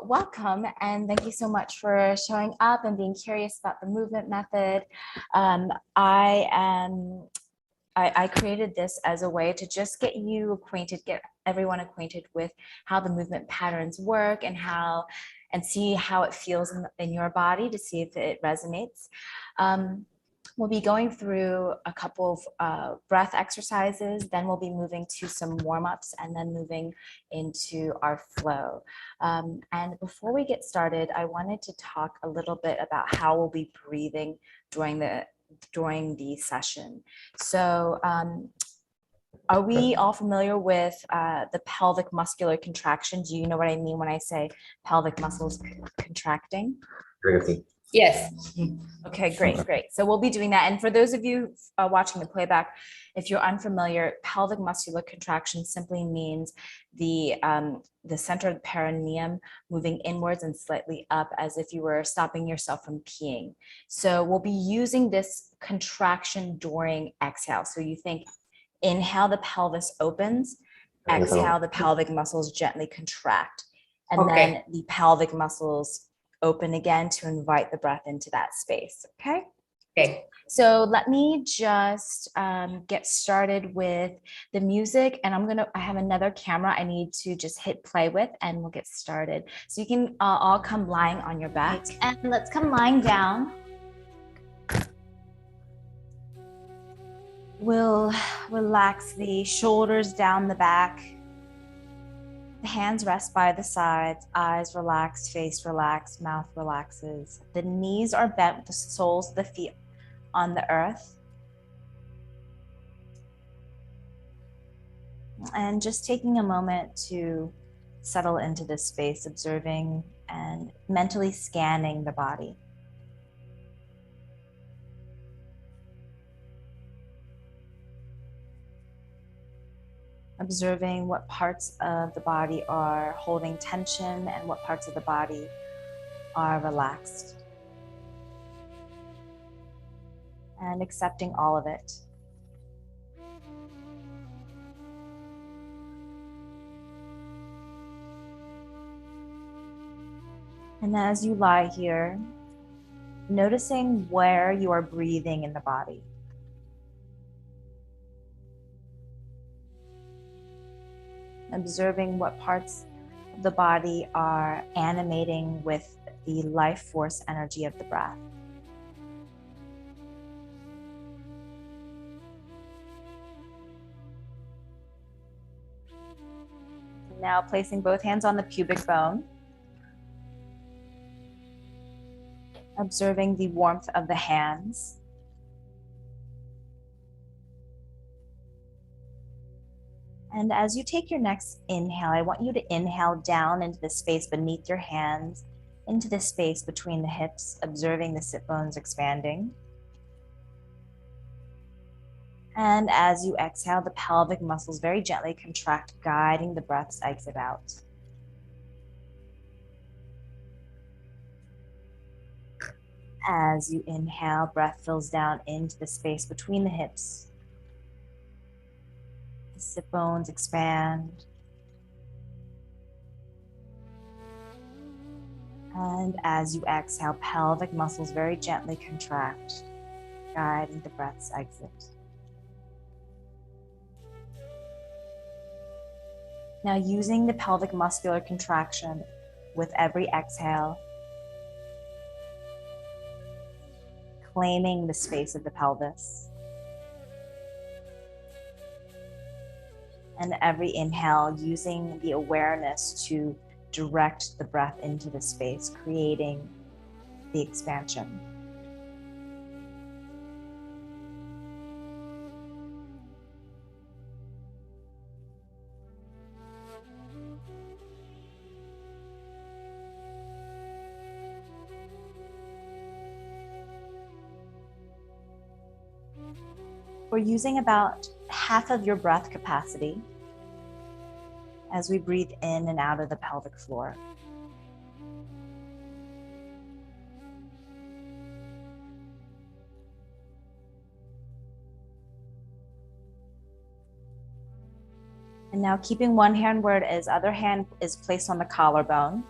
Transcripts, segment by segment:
welcome and thank you so much for showing up and being curious about the movement method. I created this as a way to just get you acquainted, get everyone acquainted with how the movement patterns work and see how it feels in your body to see if it resonates. We'll be going through a couple of breath exercises, then we'll be moving to some warm-ups and then moving into our flow. And before we get started, I wanted to talk a little bit about how we'll be breathing during the session. So are we all familiar with the pelvic muscular contraction? Do you know what I mean when I say pelvic muscles contracting? Yes. Okay, great. So we'll be doing that. And for those of you watching the playback, if you're unfamiliar, pelvic muscular contraction simply means the center of the perineum moving inwards and slightly up as if you were stopping yourself from peeing. So we'll be using this contraction during exhale. So you think inhale, the pelvis opens, exhale, the pelvic muscles gently contract. And then the pelvic muscles open again to invite the breath into that space. Okay. So let me just get started with the music, and I have another camera I need to just hit play with, and we'll get started. So you can all come lying on your back, and let's come lying down. We'll relax the shoulders down the back. The hands rest by the sides, eyes relaxed, face relaxed, mouth relaxes. The knees are bent with the soles of the feet on the earth. And just taking a moment to settle into this space, observing and mentally scanning the body. Observing what parts of the body are holding tension and what parts of the body are relaxed. And accepting all of it. And as you lie here, noticing where you are breathing in the body. Observing what parts of the body are animating with the life force energy of the breath. Now placing both hands on the pubic bone. Observing the warmth of the hands. And as you take your next inhale, I want you to inhale down into the space beneath your hands, into the space between the hips, observing the sit bones expanding. And as you exhale, the pelvic muscles very gently contract, guiding the breath's exit out. As you inhale, breath fills down into the space between the hips. The sit bones expand. And as you exhale, pelvic muscles very gently contract, guiding the breath's exit. Now using the pelvic muscular contraction with every exhale, claiming the space of the pelvis. And every inhale, using the awareness to direct the breath into the space, creating the expansion. We're using about half of your breath capacity as we breathe in and out of the pelvic floor. And now keeping one hand where it is, other hand is placed on the collarbone.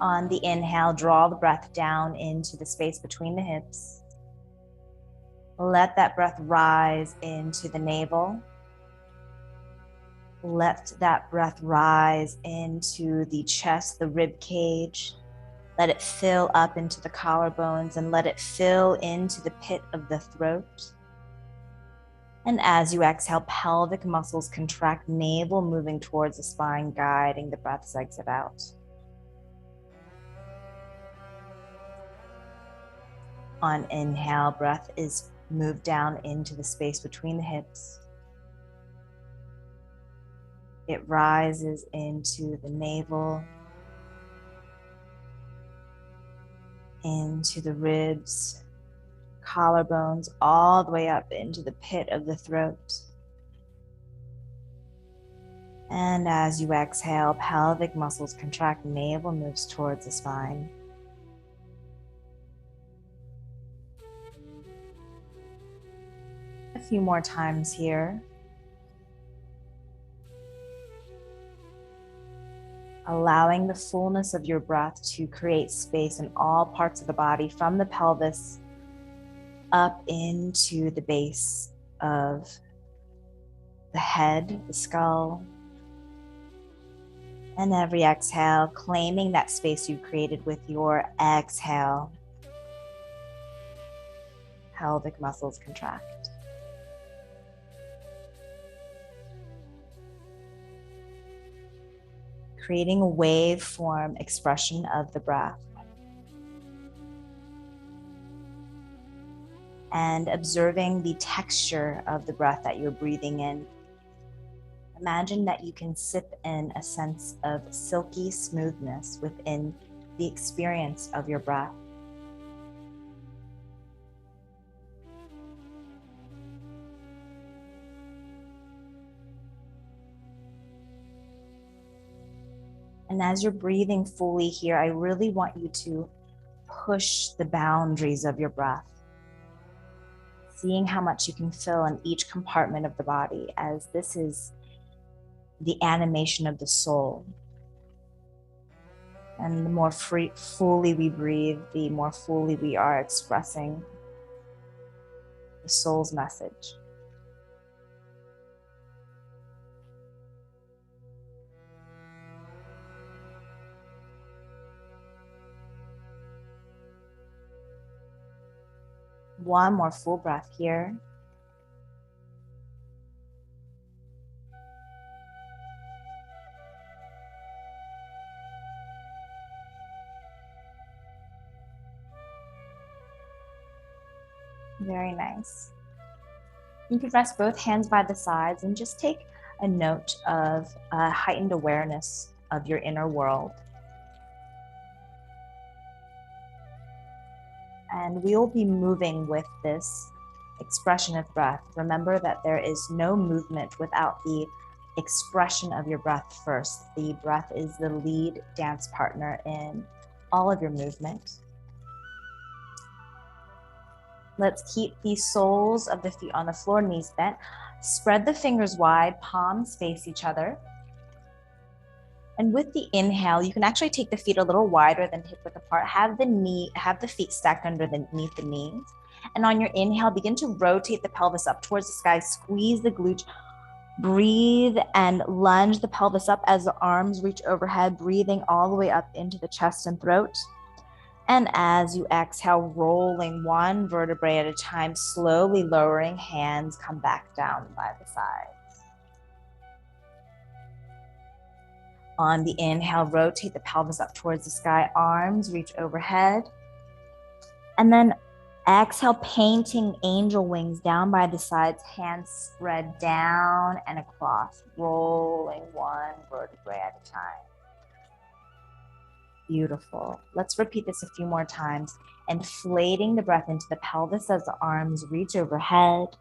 On the inhale, draw the breath down into the space between the hips. Let that breath rise into the navel. Let that breath rise into the chest, the rib cage. Let it fill up into the collarbones and let it fill into the pit of the throat. And as you exhale, pelvic muscles contract, navel moving towards the spine, guiding the breath's exit out. On inhale, breath is moved down into the space between the hips. It rises into the navel, into the ribs, collarbones, all the way up into the pit of the throat. And as you exhale, pelvic muscles contract, navel moves towards the spine. A few more times here. Allowing the fullness of your breath to create space in all parts of the body, from the pelvis up into the base of the head, the skull. And every exhale, claiming that space you created with your exhale. Pelvic muscles contract. Creating a waveform expression of the breath. And observing the texture of the breath that you're breathing in. Imagine that you can sip in a sense of silky smoothness within the experience of your breath. And as you're breathing fully here, I really want you to push the boundaries of your breath. Seeing how much you can fill in each compartment of the body, as this is the animation of the soul. And the more fully we breathe, the more fully we are expressing the soul's message. One more full breath here. Very nice. You can rest both hands by the sides and just take a note of a heightened awareness of your inner world. And we will be moving with this expression of breath. Remember that there is no movement without the expression of your breath first. The breath is the lead dance partner in all of your movement. Let's keep the soles of the feet on the floor, knees bent. Spread the fingers wide, palms face each other. And with the inhale, you can actually take the feet a little wider than hip width apart. Have the feet stacked underneath the knees. And on your inhale, begin to rotate the pelvis up towards the sky. Squeeze the glute. Breathe and lunge the pelvis up as the arms reach overhead, breathing all the way up into the chest and throat. And as you exhale, rolling one vertebrae at a time, slowly lowering, hands come back down by the sides. On the inhale, rotate the pelvis up towards the sky, arms reach overhead. And then exhale, painting angel wings down by the sides, hands spread down and across, rolling one vertebrae at a time. Beautiful. Let's repeat this a few more times. Inflating the breath into the pelvis as the arms reach overhead.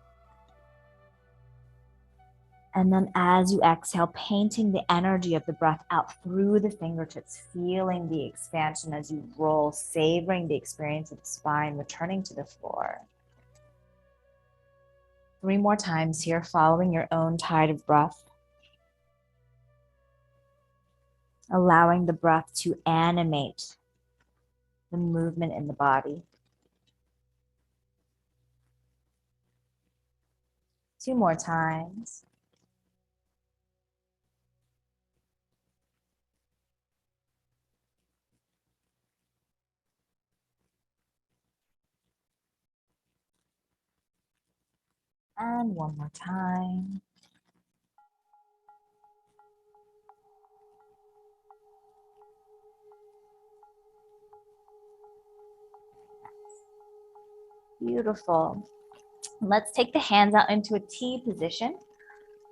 And then as you exhale, painting the energy of the breath out through the fingertips, feeling the expansion as you roll, savoring the experience of the spine, returning to the floor. 3 more times here, following your own tide of breath. allowing the breath to animate the movement in the body. 2 more times. And 1 more time. Beautiful. Let's take the hands out into a T position.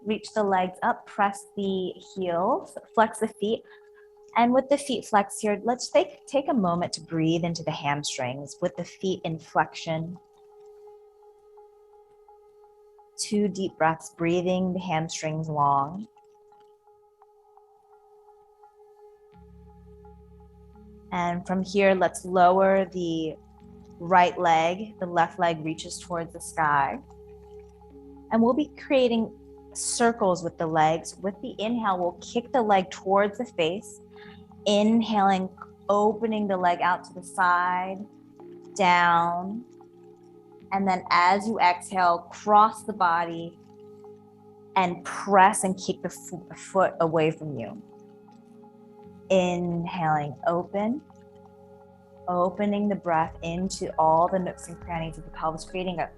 Reach the legs up, press the heels, flex the feet. And with the feet flexed here, let's take a moment to breathe into the hamstrings with the feet in flexion. 2 deep breaths, breathing the hamstrings long. And from here, let's lower the right leg. The left leg reaches towards the sky. And we'll be creating circles with the legs. With the inhale, we'll kick the leg towards the face. Inhaling, opening the leg out to the side, down. And then as you exhale, cross the body and press and kick the foot away from you. Inhaling, opening the breath into all the nooks and crannies of the pelvis, creating a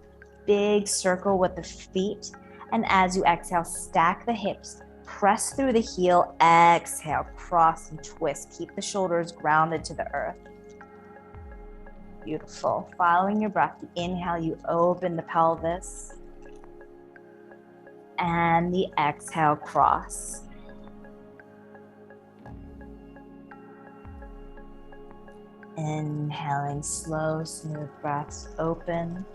big circle with the feet. And as you exhale, stack the hips, press through the heel, exhale, cross and twist. Keep the shoulders grounded to the earth. Beautiful. Following your breath, the inhale, you open the pelvis. And the exhale, cross. Inhaling, slow, smooth breaths, open.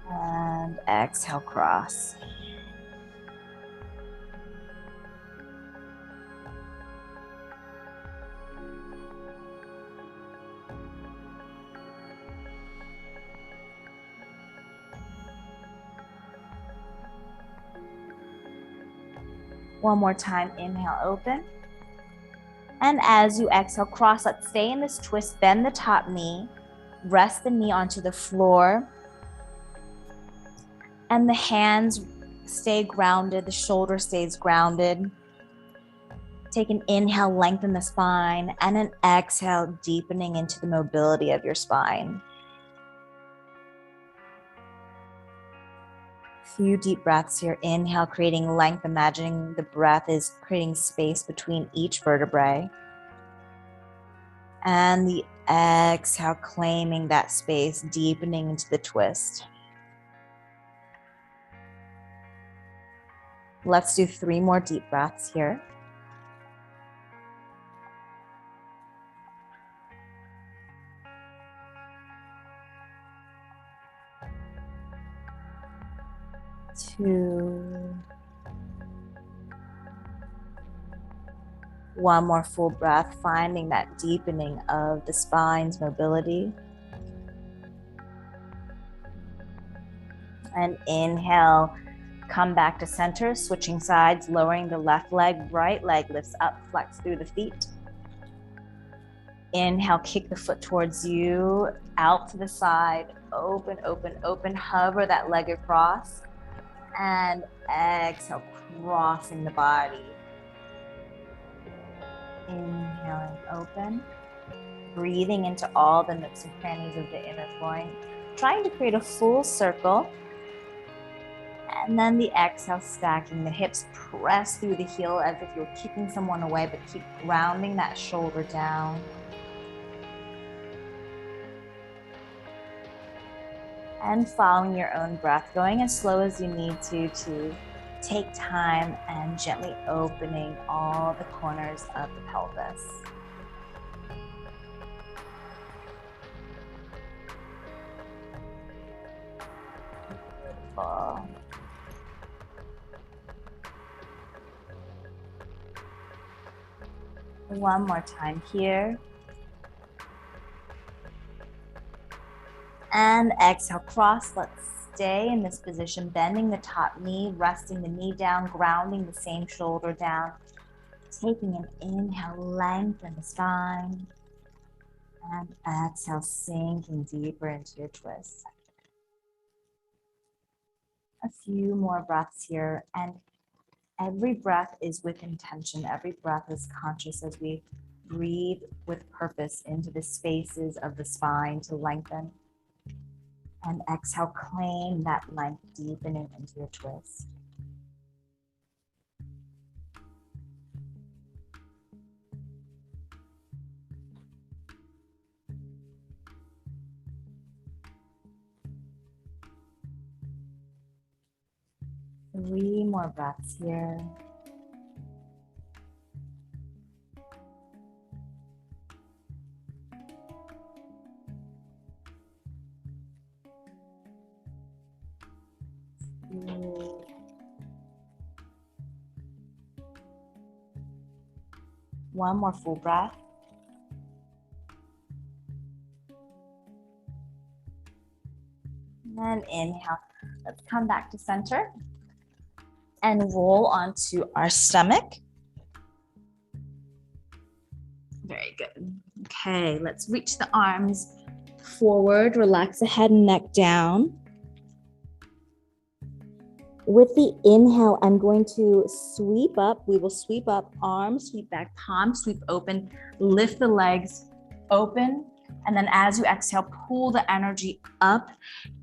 And exhale, cross. One more time, inhale, open. And as you exhale, cross. Let's stay in this twist, bend the top knee, rest the knee onto the floor. And the hands stay grounded, the shoulder stays grounded. Take an inhale, lengthen the spine, and an exhale, deepening into the mobility of your spine. Few deep breaths here. Inhale, creating length, imagining the breath is creating space between each vertebrae. And the exhale, claiming that space, deepening into the twist. Let's do 3 more deep breaths here. Two. One more full breath, finding that deepening of the spine's mobility. And inhale, come back to center, switching sides, lowering the left leg, right leg lifts up, flex through the feet. Inhale, kick the foot towards you, out to the side, open, open, open, hover that leg across. And exhale, crossing the body. Inhaling, open. Breathing into all the nooks and crannies of the inner groin. Trying to create a full circle. And then the exhale, stacking the hips, press through the heel as if you're kicking someone away, but keep grounding that shoulder down. And following your own breath, going as slow as you need to take time and gently opening all the corners of the pelvis. Beautiful. One more time here. And exhale, cross. Let's stay in this position, bending the top knee, resting the knee down, grounding the same shoulder down. Taking an inhale, lengthen the spine. And exhale, sinking deeper into your twist. A few more breaths here. And every breath is with intention. Every breath is conscious as we breathe with purpose into the spaces of the spine to lengthen. And exhale, claim that length, deepening into your twist. Three more breaths here. One more full breath. And then inhale. Let's come back to center and roll onto our stomach. Very good. Okay, let's reach the arms forward. Relax the head and neck down. With the inhale, I'm going to sweep up. We will sweep up, arms, sweep back, palms, sweep open, lift the legs open. And then as you exhale, pull the energy up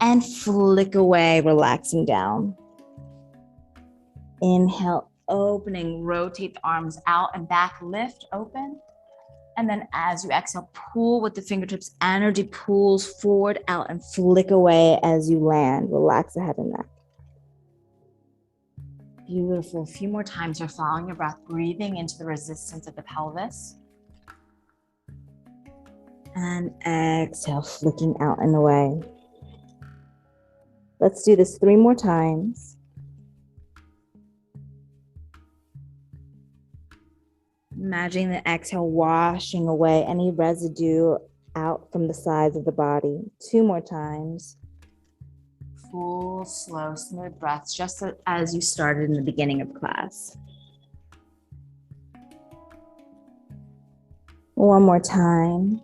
and flick away, relaxing down. Inhale, opening, rotate the arms out and back, lift, open. And then as you exhale, pull with the fingertips, energy pulls forward, out, and flick away as you land. Relax the head and neck. Beautiful. A few more times here, following your breath, breathing into the resistance of the pelvis. And exhale, flicking out and away. Let's do this 3 more times. Imagining the exhale washing away any residue out from the sides of the body. 2 more times. Full, slow, smooth breaths, just as you started in the beginning of class. 1 more time.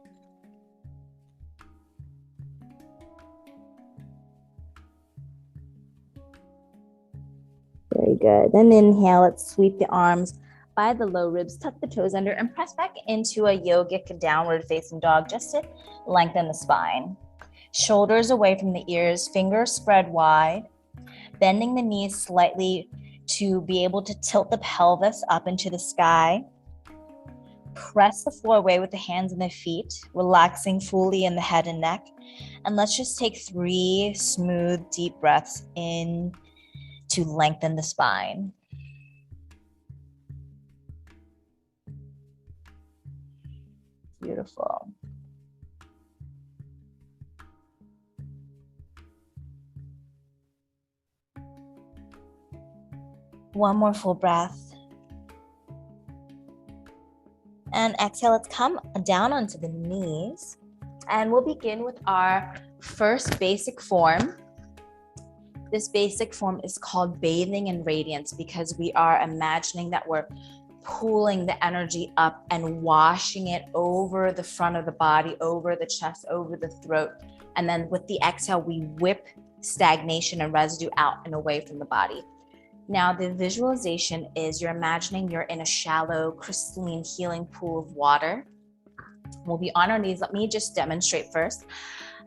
Very good. Then inhale, let's sweep the arms by the low ribs, tuck the toes under, and press back into a yogic downward facing dog just to lengthen the spine. Shoulders away from the ears, fingers spread wide, bending the knees slightly to be able to tilt the pelvis up into the sky. Press the floor away with the hands and the feet, relaxing fully in the head and neck. And let's just take 3 smooth, deep breaths in to lengthen the spine. Beautiful. One more full breath. And exhale, let's come down onto the knees. And we'll begin with our first basic form. This basic form is called bathing in radiance because we are imagining that we're pulling the energy up and washing it over the front of the body, over the chest, over the throat. And then with the exhale, we whip stagnation and residue out and away from the body. Now, the visualization is you're imagining you're in a shallow, crystalline, healing pool of water. We'll be on our knees. Let me just demonstrate first.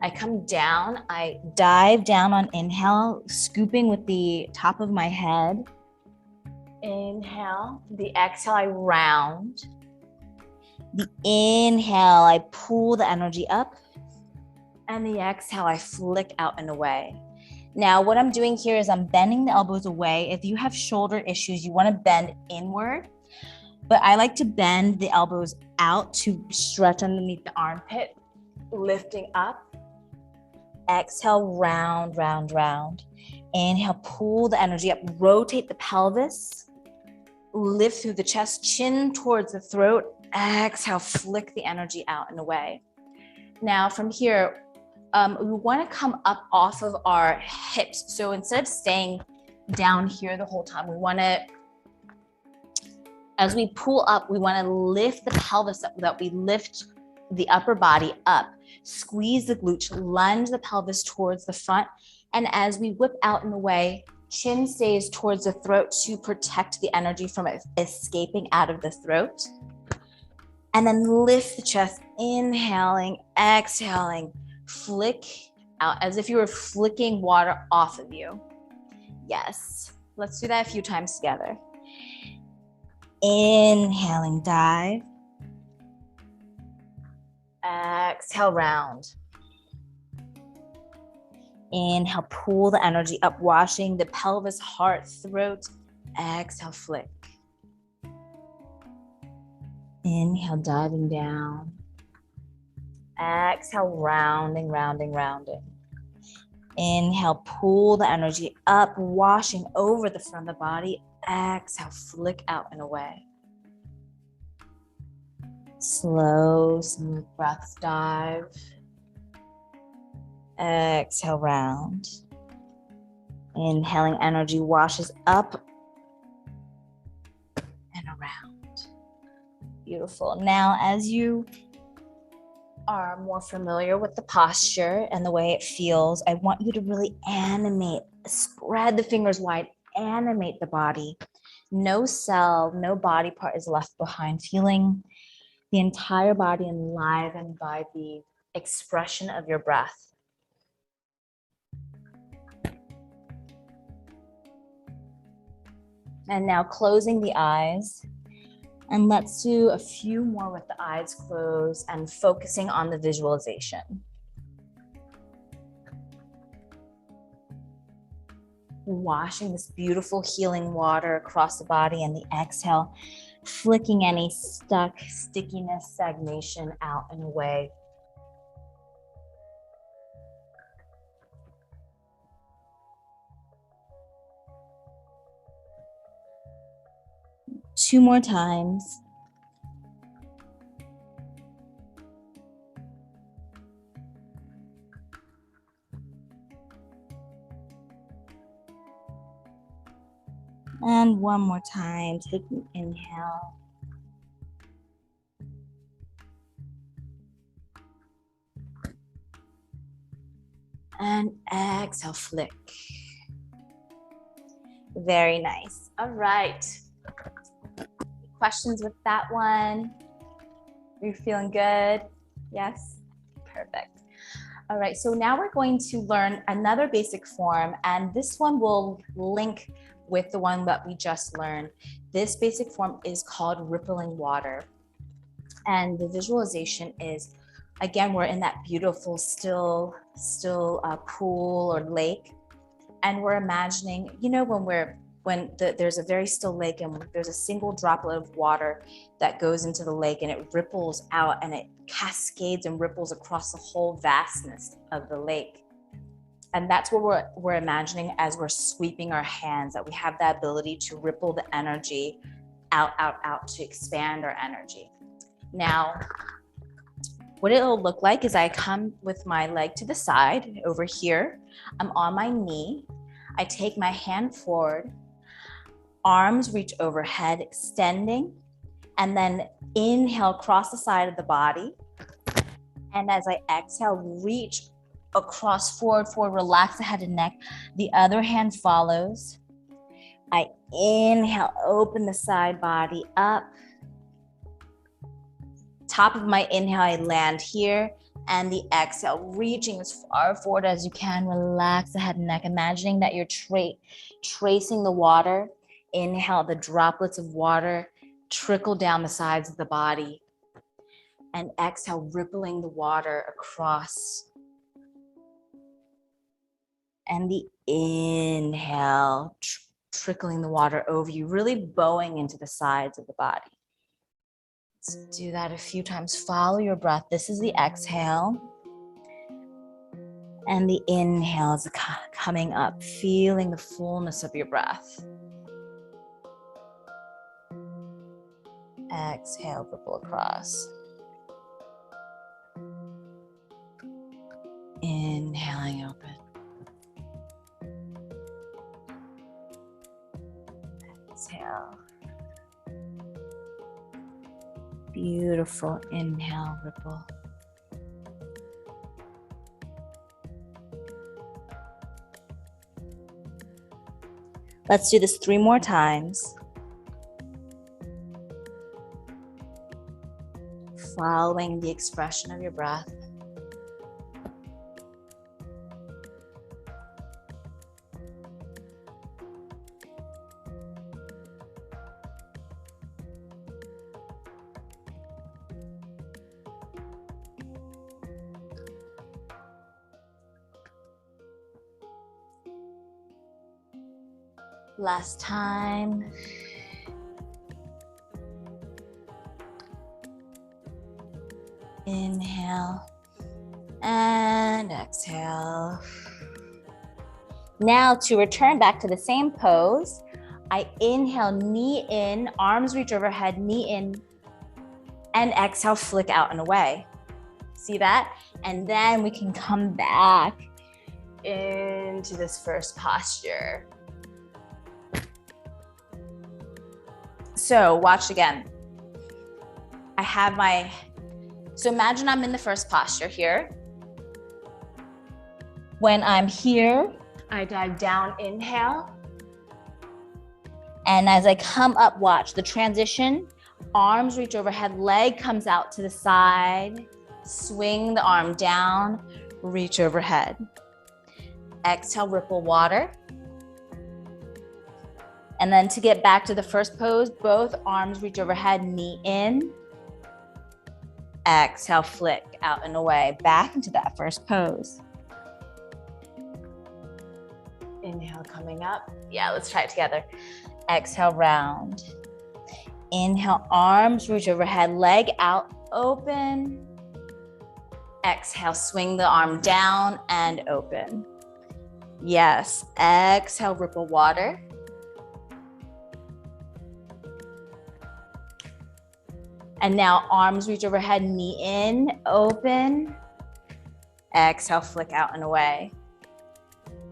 I come down, I dive down on inhale, scooping with the top of my head. Inhale. The exhale, I round. The inhale, I pull the energy up. And the exhale, I flick out and away. Now, what I'm doing here is I'm bending the elbows away. If you have shoulder issues, you want to bend inward. But I like to bend the elbows out to stretch underneath the armpit, lifting up. Exhale, round, round, round. Inhale, pull the energy up, rotate the pelvis, lift through the chest, chin towards the throat. Exhale, flick the energy out and away. Now from here, we want to come up off of our hips. So instead of staying down here the whole time, we want to, as we pull up, we want to lift the pelvis up, that we lift the upper body up, squeeze the glutes, lunge the pelvis towards the front. And as we whip out and away, chin stays towards the throat to protect the energy from escaping out of the throat. And then lift the chest, inhaling, exhaling, flick out as if you were flicking water off of you. Yes, let's do that a few times together. Inhaling, dive. Exhale, round. Inhale, pull the energy up, washing the pelvis, heart, throat. Exhale, flick. Inhale, diving down. Exhale, rounding, rounding, rounding. Inhale, pull the energy up, washing over the front of the body. Exhale, flick out and away. Slow, smooth breaths, dive. Exhale, round. Inhaling, energy washes up and around. Beautiful. Now, as you are more familiar with the posture and the way it feels, I want you to really animate, spread the fingers wide, animate the body. No cell, no body part is left behind. Feeling the entire body enlivened by the expression of your breath. And now closing the eyes. And let's do a few more with the eyes closed and focusing on the visualization. Washing this beautiful healing water across the body, and the exhale, flicking any stuck stickiness, stagnation out and away. Two more times. And one more time, take an inhale. And exhale, flick. Very nice. All right. Questions with that one? Are you feeling good? Yes? Perfect. All right, so now we're going to learn another basic form, and this one will link with the one that we just learned. This basic form is called rippling water. And the visualization is, again, we're in that beautiful still pool or lake. And we're imagining, you know, when there's a very still lake and there's a single droplet of water that goes into the lake and it ripples out and it cascades and ripples across the whole vastness of the lake. And that's what we're imagining as we're sweeping our hands, that we have that ability to ripple the energy out, out, out, to expand our energy. Now, what it'll look like is I come with my leg to the side over here. I'm on my knee. I take my hand forward, arms reach overhead, extending, and then inhale, cross the side of the body. And as I exhale, reach across, forward, relax the head and neck. The other hand follows. I inhale, open the side body up. Top of my inhale, I land here. And the exhale, reaching as far forward as you can, relax the head and neck, imagining that you're tracing the water. Inhale, the droplets of water trickle down the sides of the body. And exhale, rippling the water across. And the inhale, trickling the water over you, really bowing into the sides of the body. Let's do that a few times. Follow your breath. This is the exhale. And the inhale is coming up, feeling the fullness of your breath. Exhale, ripple across. Inhaling open. Exhale. Beautiful. Inhale, ripple. Let's do this 3 more times. Following the expression of your breath. Last time. Inhale and exhale. Now to return back to the same pose, I inhale, knee in, arms reach overhead, knee in, and exhale, flick out and away. See that? And then we can come back into this first posture. So watch again. So imagine I'm in the first posture here. When I'm here, I dive down, inhale. And as I come up, watch the transition. Arms reach overhead, leg comes out to the side. Swing the arm down, reach overhead. Exhale, ripple water. And then to get back to the first pose, both arms reach overhead, knee in. Exhale, flick out and away, back into that first pose. Inhale, coming up. Yeah, let's try it together. Exhale, round. Inhale, arms reach overhead, leg out, open. Exhale, swing the arm down and open. Yes, exhale, ripple water. And now arms reach overhead, knee in, open. Exhale, flick out and away.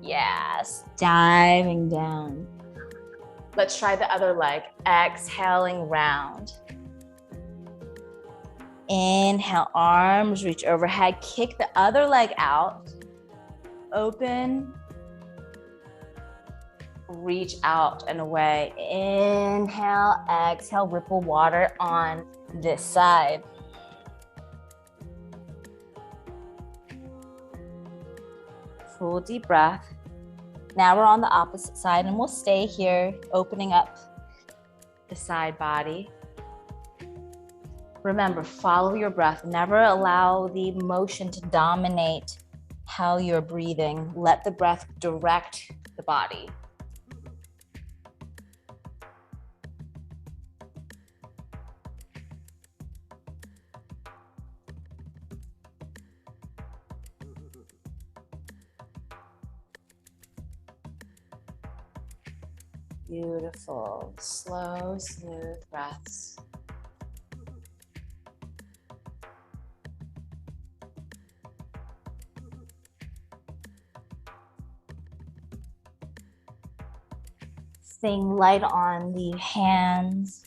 Yes, diving down. Let's try the other leg. Exhaling, round. Inhale, arms reach overhead, kick the other leg out. Open. Reach out and away. Inhale, exhale, ripple water on this side. Full deep breath. Now we're on the opposite side and we'll stay here, opening up the side body. Remember, follow your breath. Never allow the motion to dominate how you're breathing. Let the breath direct the body. Beautiful, slow, smooth breaths. Staying light on the hands.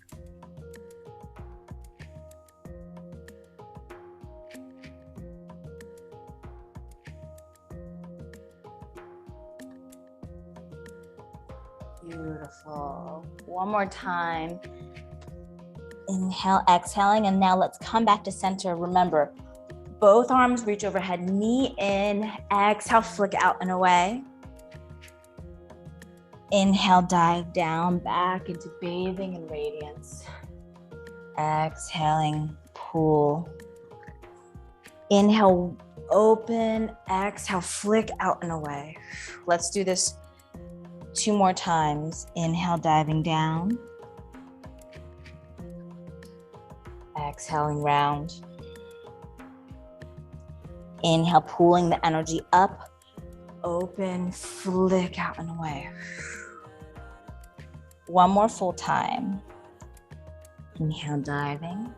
Beautiful. One more time. Inhale, exhaling, and now let's come back to center. Remember, both arms reach overhead, knee in, exhale, flick out and away. Inhale, dive down, back into bathing and radiance. Exhaling, pull. Inhale, open, exhale, flick out and away. Let's do this 2 more times. Inhale, diving down. Exhaling, round. Inhale, pulling the energy up. Open, flick out and away. One more full time. Inhale, diving.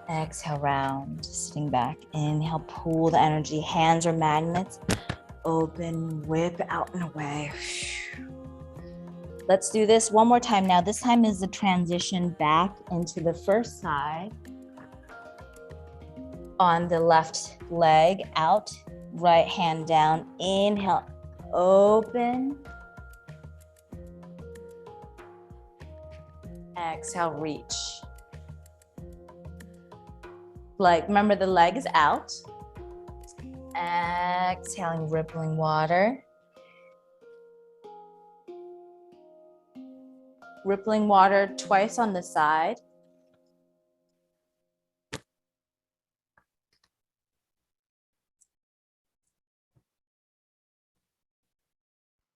Exhale, round, sitting back. Inhale, pull the energy. Hands are magnets. Open, whip out and away. Let's do this one more time now. This time is the transition back into the first side. On the left leg, out, right hand down. Inhale, open. Exhale, reach. Remember the leg is out. Exhaling, rippling water. Rippling water twice on the side.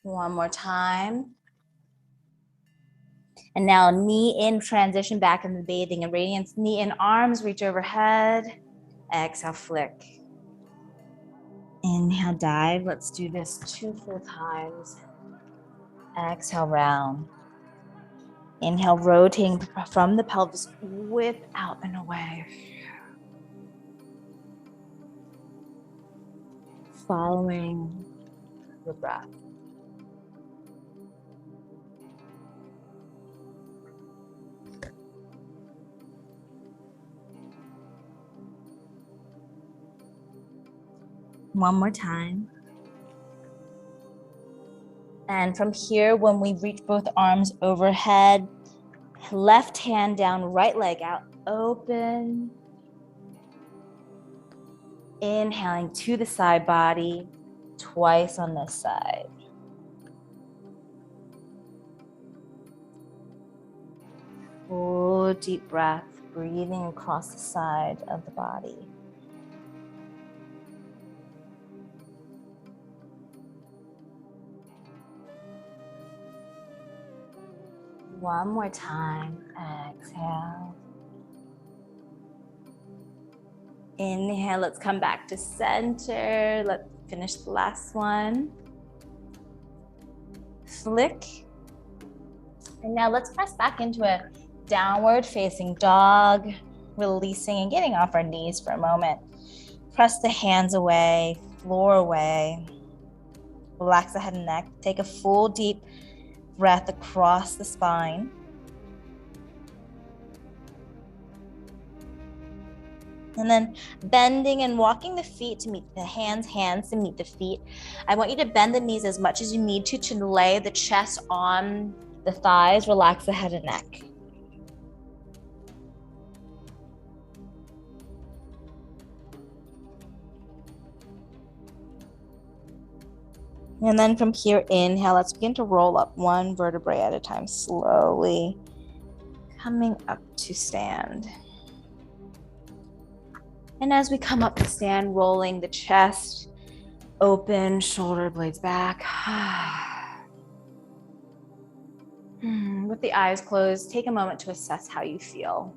One more time. And now knee in, transition back in the bathing and radiance. Knee in, arms reach overhead. Exhale, flick. Inhale, dive. Let's do this 2 full times. Exhale, round. Inhale, rotating from the pelvis, whip out and away. Following the breath. One more time. And from here, when we reach both arms overhead, left hand down, right leg out, open. Inhaling to the side body, twice on this side. Full deep breath, breathing across the side of the body. One more time, exhale. Inhale, let's come back to center. Let's finish the last one. Flick. And now let's press back into a downward facing dog, releasing and getting off our knees for a moment. Press the hands away, floor away. Relax the head and neck. Take a full deep breath across the spine. And then bending and walking the feet to meet the hands to meet the feet. I want you to bend the knees as much as you need to lay the chest on the thighs. Relax the head and neck. And then from here, inhale, let's begin to roll up one vertebrae at a time, slowly coming up to stand. And as we come up to stand, rolling the chest open, shoulder blades back. With the eyes closed, take a moment to assess how you feel.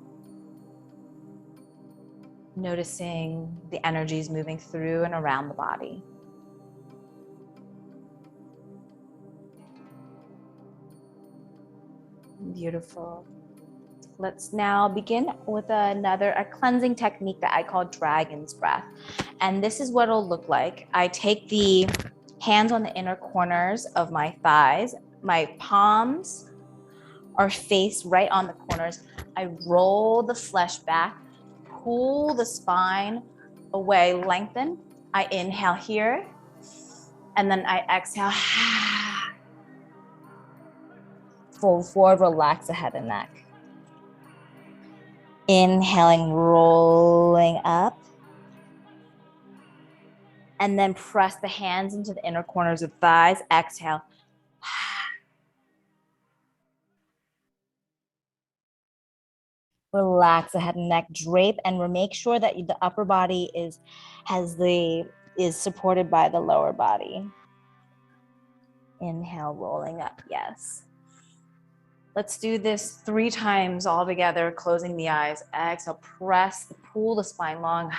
Noticing the energies moving through and around the body. Beautiful. Let's now begin with a cleansing technique that I call dragon's breath. And this is what it'll look like. I take the hands on the inner corners of my thighs. My palms are faced right on the corners. I roll the flesh back, pull the spine away, lengthen. I inhale here, and then I exhale. Fold forward, relax the head and neck. Inhaling, rolling up. And then press the hands into the inner corners of thighs. Exhale. Relax the head and neck, drape, and make sure that the upper body is supported by the lower body. Inhale, rolling up, yes. Let's do this 3 times all together, closing the eyes. Exhale, pull the spine long.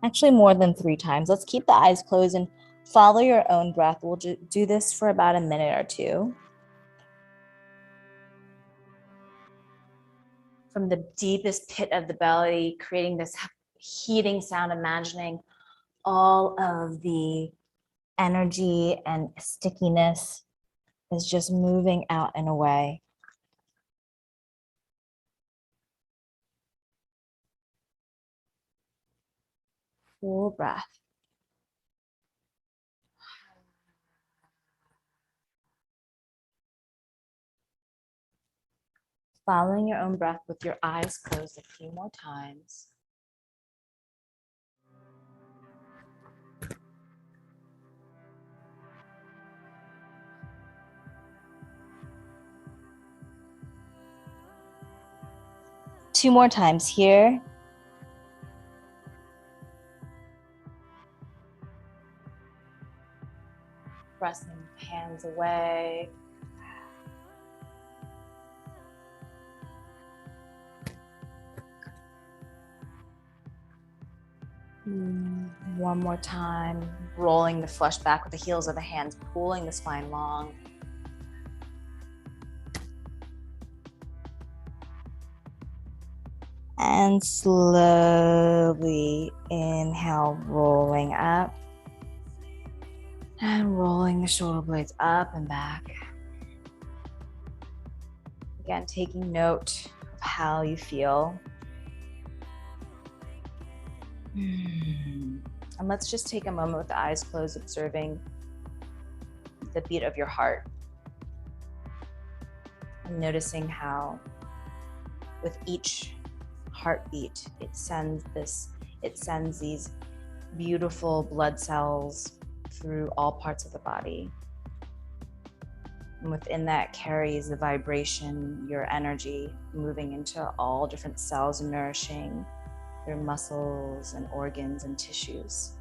Actually, more than 3 times. Let's keep the eyes closed and follow your own breath. We'll do this for about a minute or 2. from the deepest pit of the belly, creating this heating sound, imagining all of the energy and stickiness is just moving out and away. Full breath. Following your own breath with your eyes closed a few more times. Two more times here. Pressing hands away. One more time, rolling the flesh back with the heels of the hands, pulling the spine long. And slowly inhale, rolling up. And rolling the shoulder blades up and back. Again, taking note of how you feel. And let's just take a moment with the eyes closed, observing the beat of your heart. And noticing how with each heartbeat, it sends these beautiful blood cells through all parts of the body. And within that carries the vibration, your energy moving into all different cells, nourishing your muscles and organs and tissues.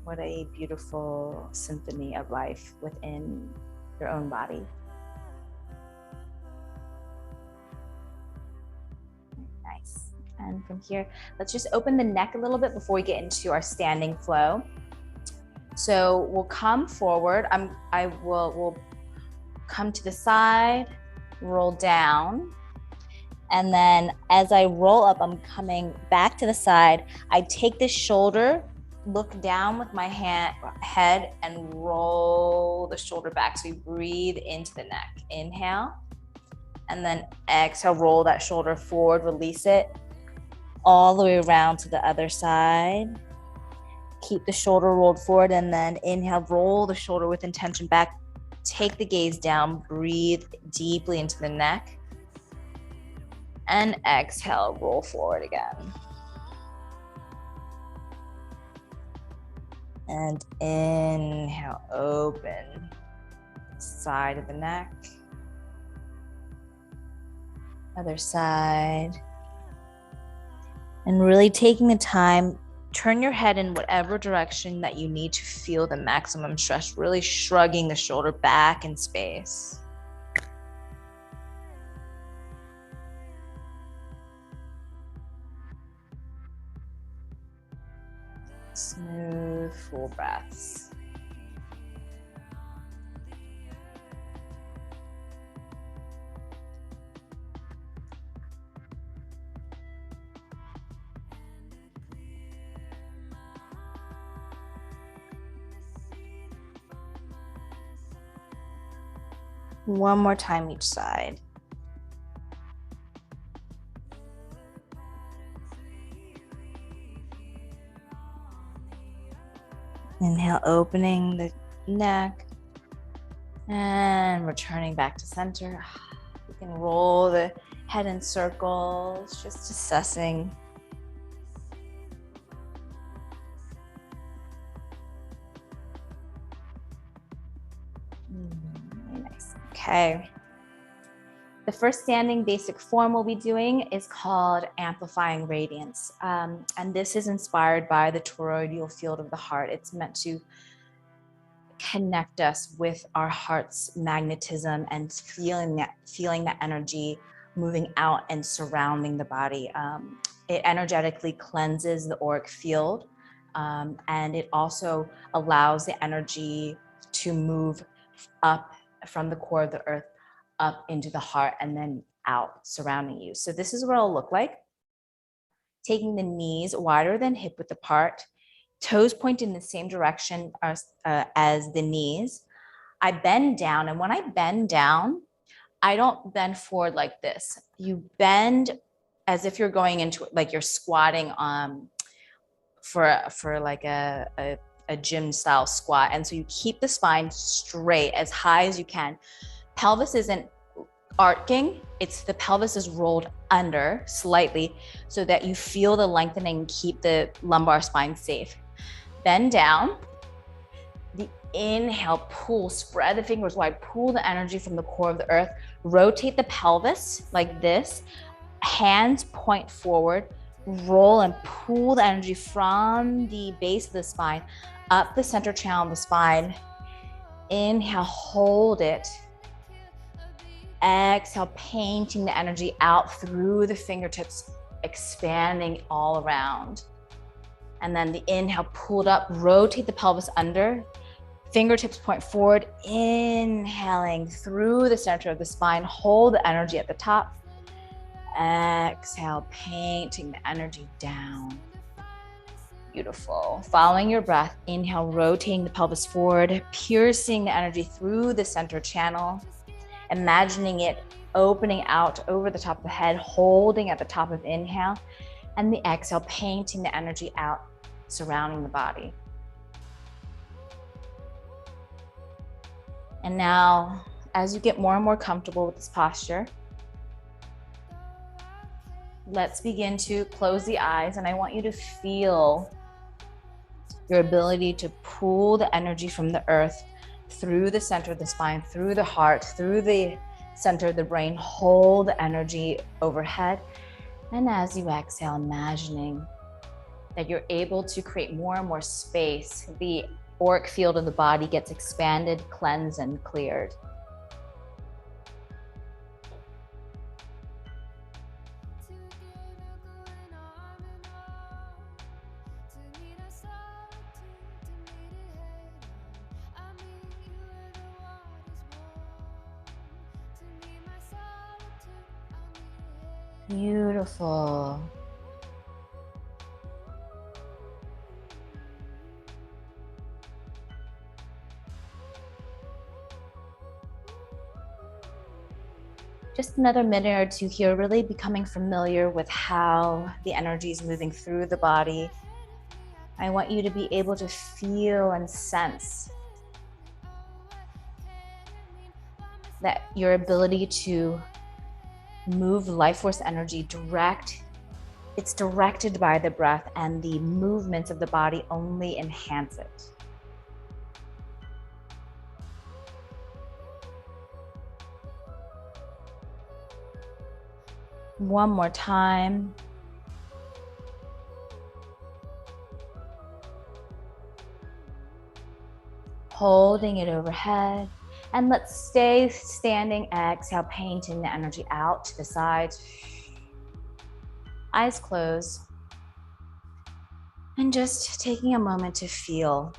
What a beautiful symphony of life within your own body. Nice. And from here, let's just open the neck a little bit before we get into our standing flow. So we'll come forward. We'll come to the side, roll down. And then as I roll up, I'm coming back to the side. I take this shoulder, look down with my head and roll the shoulder back. So you breathe into the neck. Inhale. And then exhale, roll that shoulder forward, release it all the way around to the other side. Keep the shoulder rolled forward and then inhale, roll the shoulder with intention back. Take the gaze down, breathe deeply into the neck. And exhale, roll forward again. And inhale, open side of the neck. Other side. And really taking the time, turn your head in whatever direction that you need to feel the maximum stretch, really shrugging the shoulder back in space. Smooth, full breaths. One more time each side. Inhale, opening the neck and returning back to center. You can roll the head in circles, just assessing. Nice. Okay. The first standing basic form we'll be doing is called Amplifying Radiance. And this is inspired by the toroidal field of the heart. It's meant to connect us with our heart's magnetism and feeling that energy moving out and surrounding the body. It energetically cleanses the auric field, and it also allows the energy to move up from the core of the earth up into the heart and then out surrounding you. So this is what it'll look like. Taking the knees wider than hip width apart, toes point in the same direction as the knees. I bend down, and when I bend down, I don't bend forward like this. You bend as if you're going into, like you're squatting for like a gym style squat. And so you keep the spine straight as high as you can. Pelvis isn't arcing, it's the pelvis is rolled under slightly so that you feel the lengthening, keep the lumbar spine safe. Bend down. The inhale, pull, spread the fingers wide, pull the energy from the core of the earth, rotate the pelvis like this, hands point forward, roll and pull the energy from the base of the spine up the center channel of the spine. Inhale, hold it. Exhale, painting the energy out through the fingertips, expanding all around. And then the inhale, pull it up, rotate the pelvis under, fingertips point forward, inhaling through the center of the spine, hold the energy at the top. Exhale, painting the energy down. Beautiful. Following your breath, inhale, rotating the pelvis forward, piercing the energy through the center channel, imagining it opening out over the top of the head, holding at the top of inhale, and the exhale, painting the energy out, surrounding the body. And now, as you get more and more comfortable with this posture, let's begin to close the eyes, and I want you to feel your ability to pull the energy from the earth through the center of the spine, through the heart, through the center of the brain. Hold the energy overhead. And as you exhale, imagining that you're able to create more and more space. The auric field of the body gets expanded, cleansed, and cleared. Beautiful. Just another minute or two here, really becoming familiar with how the energy is moving through the body. I want you to be able to feel and sense that your ability to move life force energy it's directed by the breath, and the movements of the body only enhance it. One more time. Holding it overhead. And let's stay standing. Exhale, painting the energy out to the sides. Eyes closed. And just taking a moment to feel,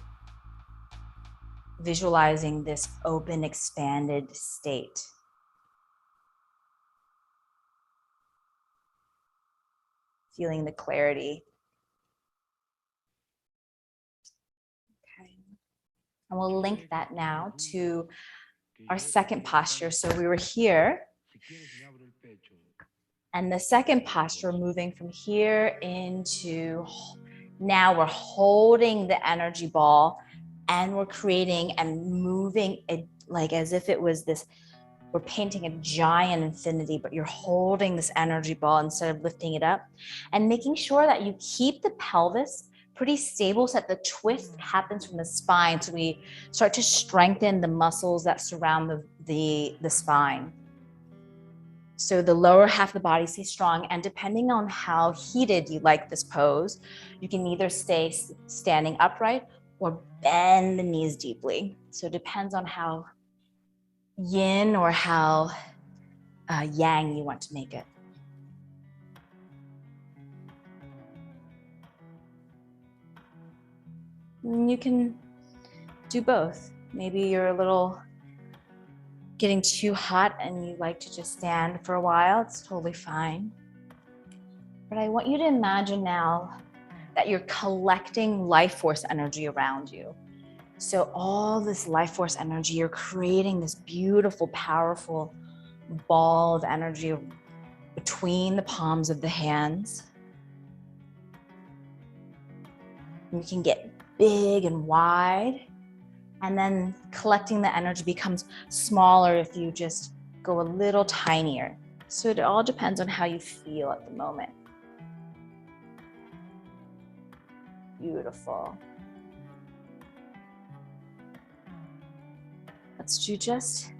visualizing this open, expanded state. Feeling the clarity. Okay. And we'll link that now to our second posture. So we were here, and the second posture, moving from here into, now we're holding the energy ball, and we're creating and moving it like as if it was this, we're painting a giant infinity, but you're holding this energy ball instead of lifting it up, and making sure that you keep the pelvis pretty stable so that the twist happens from the spine. So we start to strengthen the muscles that surround the spine. So the lower half of the body stays strong, and depending on how heated you like this pose, you can either stay standing upright or bend the knees deeply. So it depends on how yin or how yang you want to make it. And you can do both. Maybe you're a little getting too hot and you like to just stand for a while, it's totally fine. But I want you to imagine now that you're collecting life force energy around you. So all this life force energy, you're creating this beautiful, powerful ball of energy between the palms of the hands. You can get big and wide, and then collecting the energy becomes smaller if you just go a little tinier. So it all depends on how you feel at the moment. Beautiful. Let's do just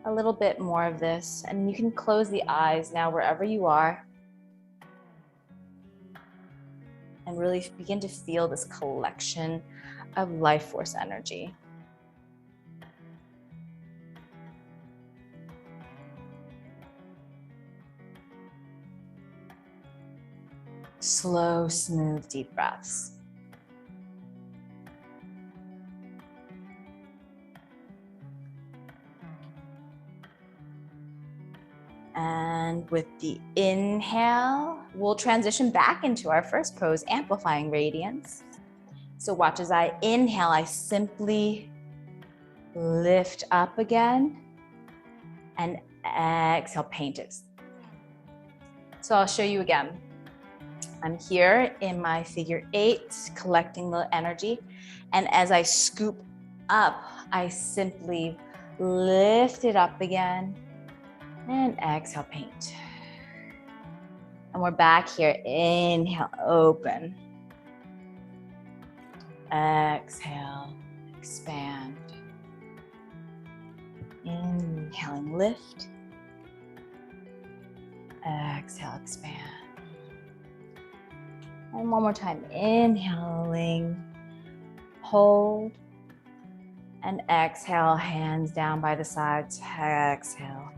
a little bit more of this, and you can close the eyes now wherever you are and really begin to feel this collection of life force energy. Slow, smooth, deep breaths. And with the inhale, we'll transition back into our first pose, amplifying radiance. So watch as I inhale, I simply lift up again, and exhale, paint it. So I'll show you again. I'm here in my figure 8, collecting the energy. And as I scoop up, I simply lift it up again and exhale, paint. And we're back here. Inhale, open. Exhale, expand. Inhaling, lift. Exhale, expand. And one more time, inhaling, hold, and exhale, hands down by the sides, exhale.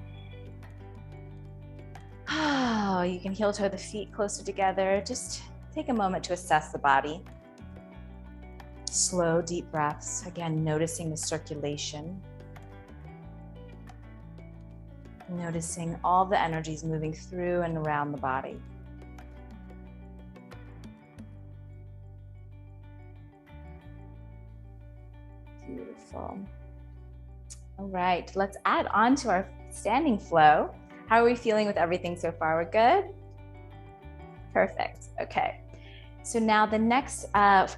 Oh, you can heel toe the feet closer together. Just take a moment to assess the body. Slow, deep breaths. Again, noticing the circulation. Noticing all the energies moving through and around the body. Beautiful. All right, let's add on to our standing flow. How are we feeling with everything so far? We're good? Perfect. Okay. So now the next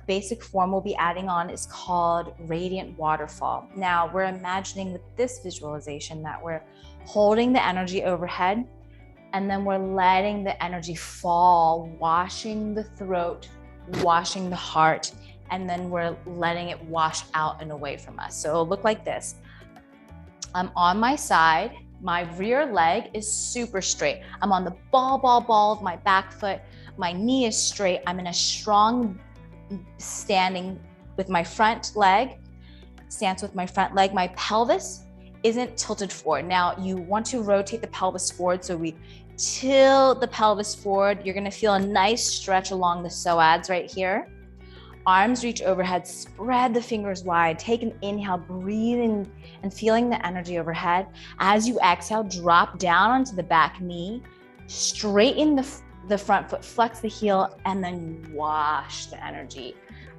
basic form we'll be adding on is called Radiant Waterfall. Now we're imagining with this visualization that we're holding the energy overhead, and then we're letting the energy fall, washing the throat, washing the heart, and then we're letting it wash out and away from us. So it'll look like this. I'm on my side. My rear leg is super straight. I'm on the ball of my back foot. My knee is straight. I'm in a strong standing with my front leg, stance with my front leg. My pelvis isn't tilted forward. Now you want to rotate the pelvis forward. So we tilt the pelvis forward. You're gonna feel a nice stretch along the psoas right here. Arms reach overhead, spread the fingers wide, take an inhale, breathing and feeling the energy overhead. As you exhale, drop down onto the back knee, straighten the front foot, flex the heel, and then wash the energy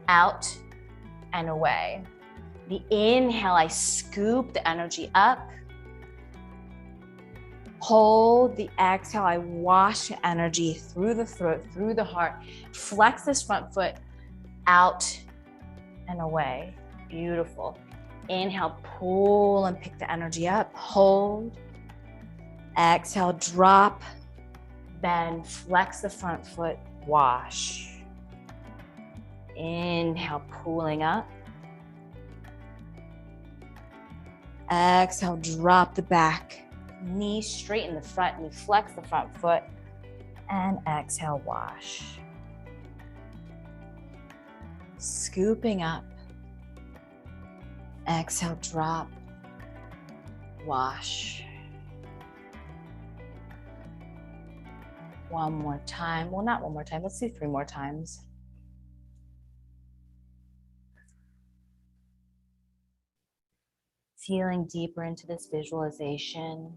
out and away. The inhale, I scoop the energy up. Hold the exhale, I wash the energy through the throat, through the heart. Flex this front foot out and away. Beautiful. Inhale, pull and pick the energy up. Hold. Exhale, drop. Bend, flex the front foot, wash. Inhale, pulling up. Exhale, drop the back. Knee straighten the front, knee flex the front foot. And exhale, wash. Scooping up. Exhale, drop. Wash. One more time. Well, not one more time. Let's do 3 more times. Feeling deeper into this visualization.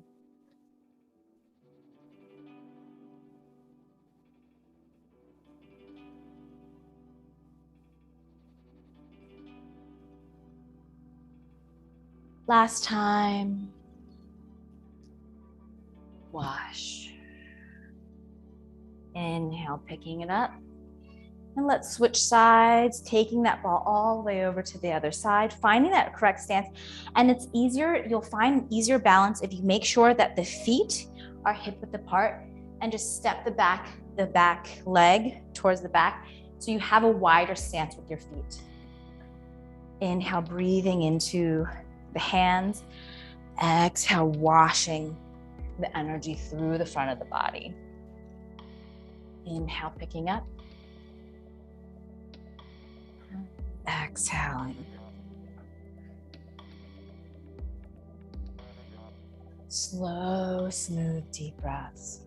Last time. Wash. Inhale, picking it up. And let's switch sides, taking that ball all the way over to the other side, finding that correct stance. And it's easier, you'll find easier balance if you make sure that the feet are hip width apart and just step the back leg towards the back so you have a wider stance with your feet. Inhale, breathing into the hands. Exhale, washing the energy through the front of the body. Inhale, picking up. Exhaling. Slow, smooth, deep breaths.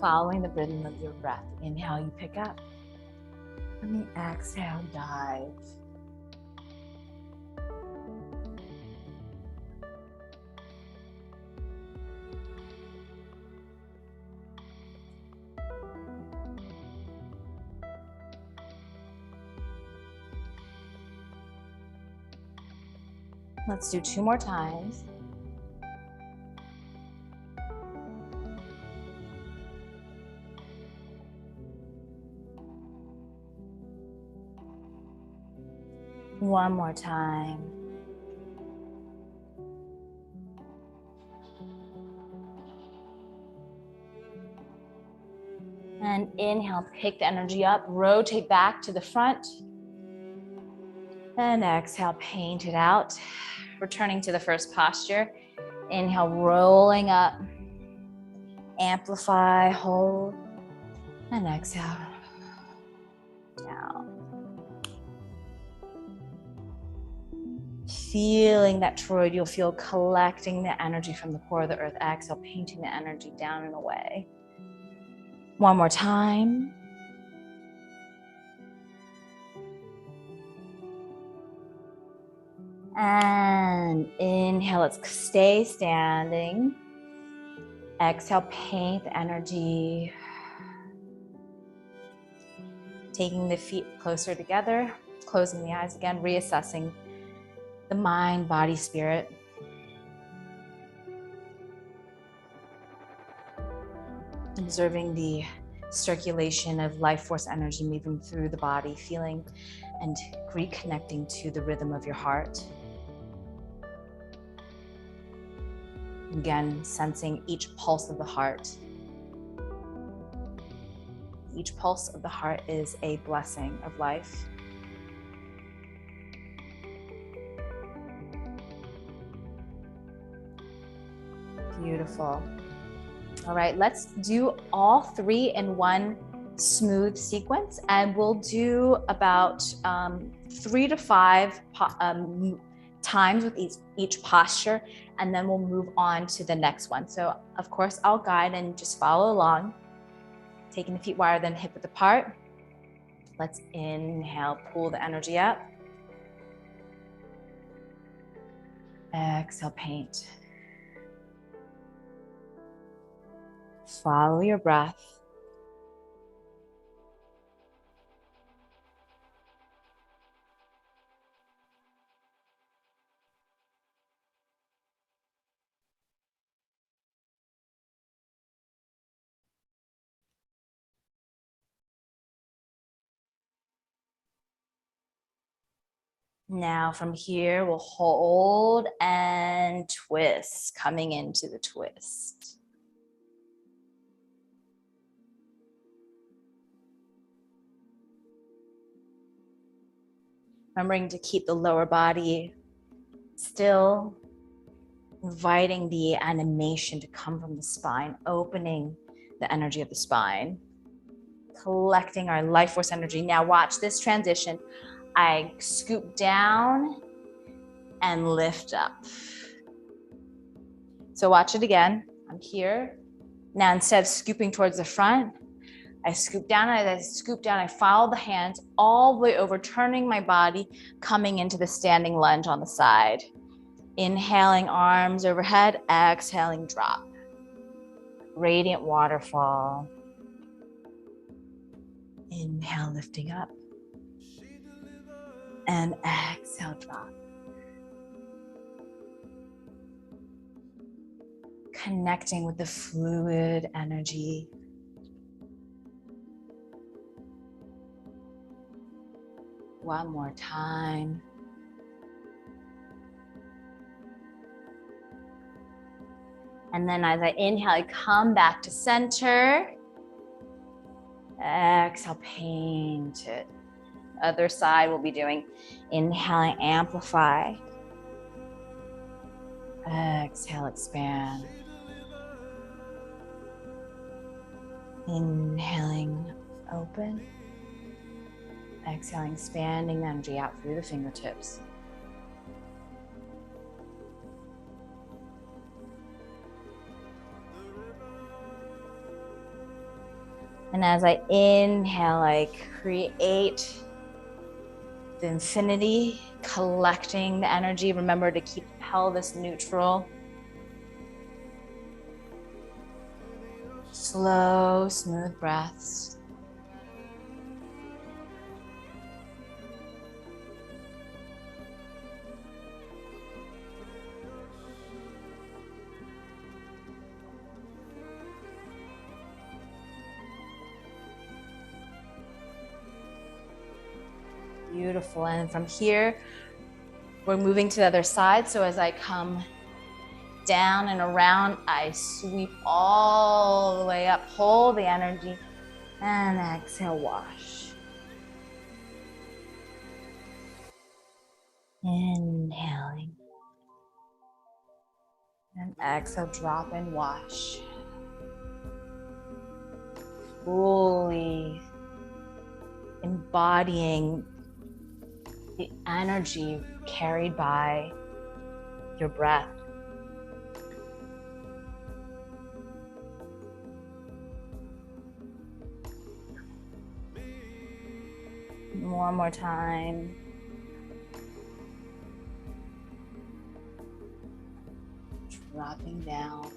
Following the rhythm of your breath. Inhale, you pick up. And the exhale, dive. Let's do 2 more times. One more time. And inhale, pick the energy up, rotate back to the front. And exhale, paint it out. Returning to the first posture. Inhale, rolling up. Amplify, hold. And exhale, down. Feeling that toroidal field collecting the energy from the core of the earth. Exhale, painting the energy down and away. One more time. And inhale, let's stay standing. Exhale, paint the energy. Taking the feet closer together, closing the eyes again, reassessing the mind, body, spirit. Observing the circulation of life force energy moving through the body, feeling and reconnecting to the rhythm of your heart. Again, sensing each pulse of the heart. Each pulse of the heart is a blessing of life. Beautiful. All right, let's do all 3 in one smooth sequence, and we'll do about 3 to 5 times with each posture, and then we'll move on to the next one. So of course I'll guide and just follow along. Taking the feet wider than hip width apart. Let's inhale, pull the energy up. Exhale, paint. Follow your breath. Now from here, we'll hold and twist, coming into the twist. Remembering to keep the lower body still, inviting the animation to come from the spine, opening the energy of the spine, collecting our life force energy. Now watch this transition. I scoop down and lift up. So watch it again. I'm here. Now instead of scooping towards the front, I scoop down. As I scoop down, I follow the hands all the way over, turning my body, coming into the standing lunge on the side. Inhaling, arms overhead, exhaling, drop. Radiant waterfall. Inhale, lifting up. And exhale, drop. Connecting with the fluid energy. One more time. And then as I inhale, I come back to center. Exhale, paint it. Other side we'll be doing. Inhaling, amplify. Exhale, expand. Inhaling, open. Exhaling, expanding the energy out through the fingertips. And as I inhale, I create the infinity, collecting the energy. Remember to keep the pelvis neutral. Slow, smooth breaths. Beautiful. And from here, we're moving to the other side. So as I come down and around, I sweep all the way up, hold the energy, and exhale, wash. Inhaling. And exhale, drop and wash. Fully embodying the energy carried by your breath. One more time. Dropping down.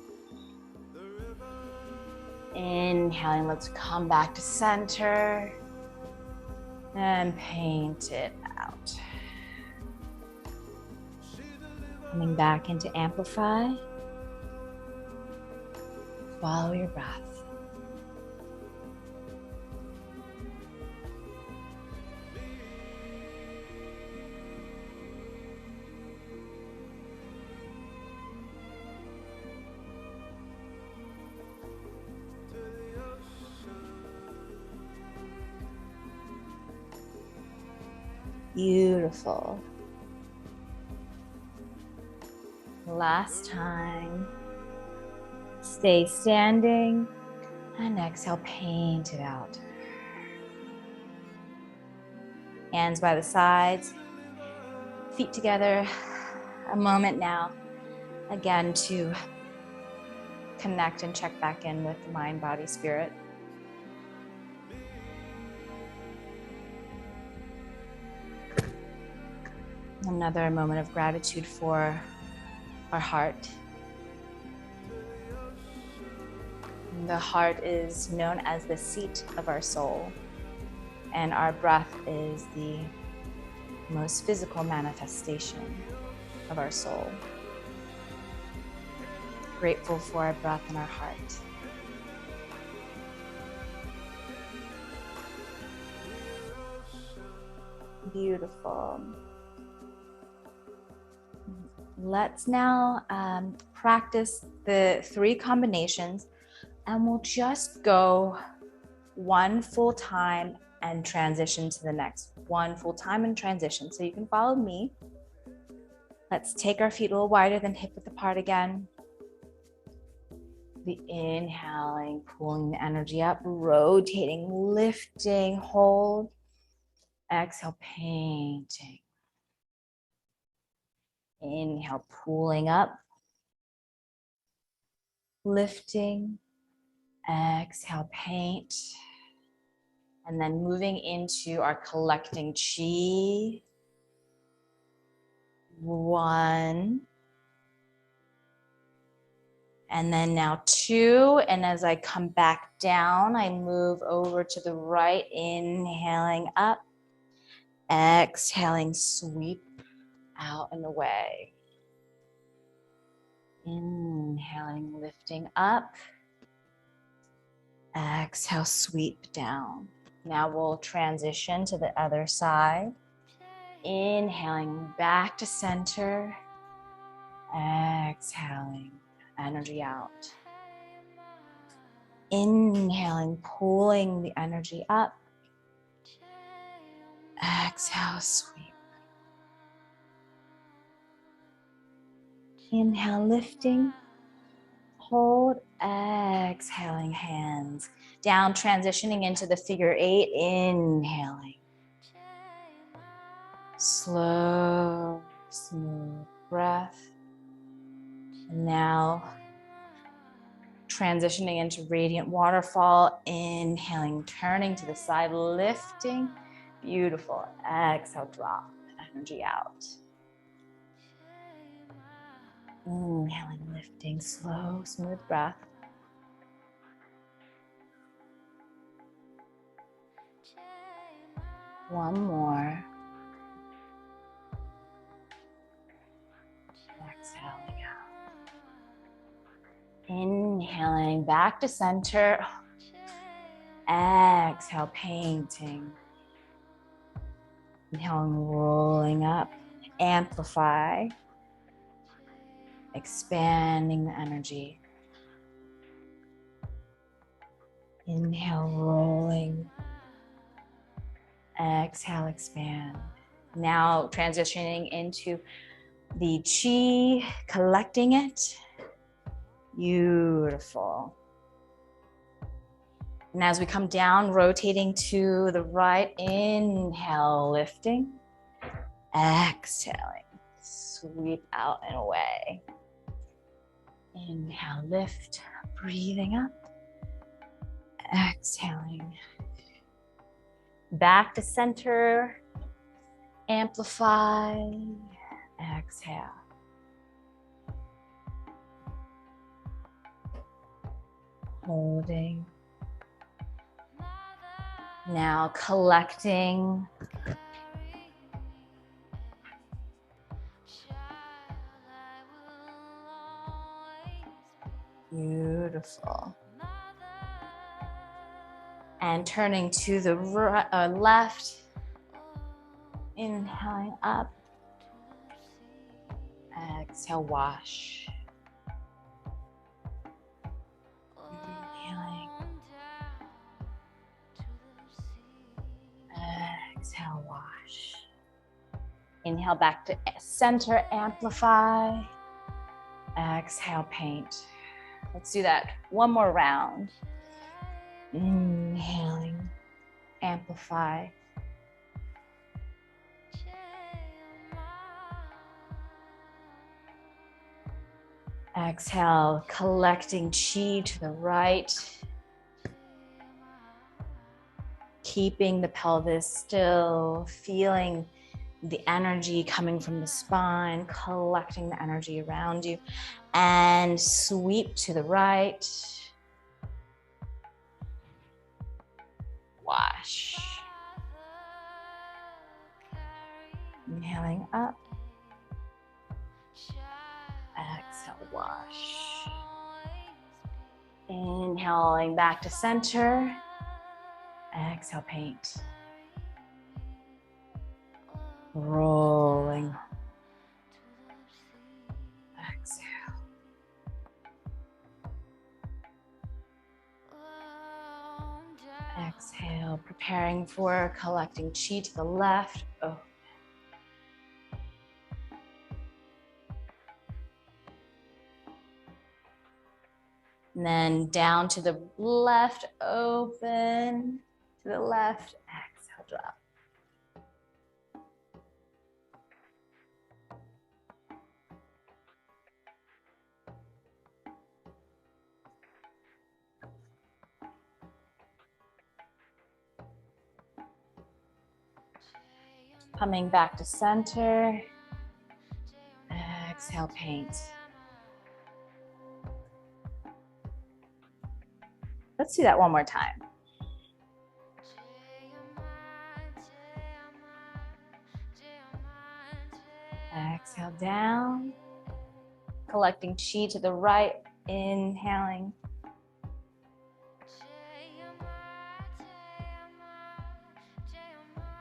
Inhaling, let's come back to center. And paint it out. Coming back into amplify. Follow your breath. Beautiful. Last time. Stay standing and exhale, paint it out. Hands by the sides, feet together. A moment now, again, to connect and check back in with the mind, body, spirit. Another moment of gratitude for our heart. The heart is known as the seat of our soul, and our breath is the most physical manifestation of our soul. Grateful for our breath and our heart. Beautiful. Let's now practice the 3 combinations, and we'll just go one full time and transition to the next. One full time and transition. So you can follow me. Let's take our feet a little wider than hip width apart again. The inhaling, pulling the energy up, rotating, lifting, hold. Exhale, painting. Inhale, pulling up, lifting. Exhale, paint. And then moving into our collecting chi. 1. And then now 2. And as I come back down, I move over to the right, inhaling up, exhaling, sweep out and away. Inhaling, lifting up, exhale, sweep down. Now we'll transition to the other side. Inhaling back to center, exhaling, energy out. Inhaling, pulling the energy up, exhale, sweep. Inhale, lifting, hold, exhaling, hands down, transitioning into the figure 8, inhaling. Slow, smooth breath. And now transitioning into radiant waterfall, inhaling, turning to the side, lifting. Beautiful. Exhale, drop energy out. Inhaling, lifting, slow, smooth breath. One more. Exhaling out. Inhaling back to center. Exhale, painting. Inhaling, rolling up, amplify. Expanding the energy. Inhale, rolling. Exhale, expand. Now transitioning into the chi, collecting it. Beautiful. And as we come down, rotating to the right, inhale, lifting. Exhaling, sweep out and away. Inhale, lift, breathing up, exhaling. Back to center, amplify, exhale. Holding. Now collecting. Beautiful. And turning to the left, inhaling up, exhale, wash. Inhaling, exhale, wash. Inhale back to center, amplify, exhale, paint. Let's do that one more round. Inhaling, amplify. Exhale, collecting chi to the right. Keeping the pelvis still, feeling the energy coming from the spine, collecting the energy around you, and sweep to the right. Wash. Inhaling up. Exhale, wash. Inhaling back to center. Exhale, paint. Rolling. Exhale. Exhale, preparing for collecting chi to the left. Oh. And then down to the left, open. To the left, exhale, drop. Coming back to center. Exhale, paint. Let's do that one more time. Exhale down. Collecting chi to the right, inhaling.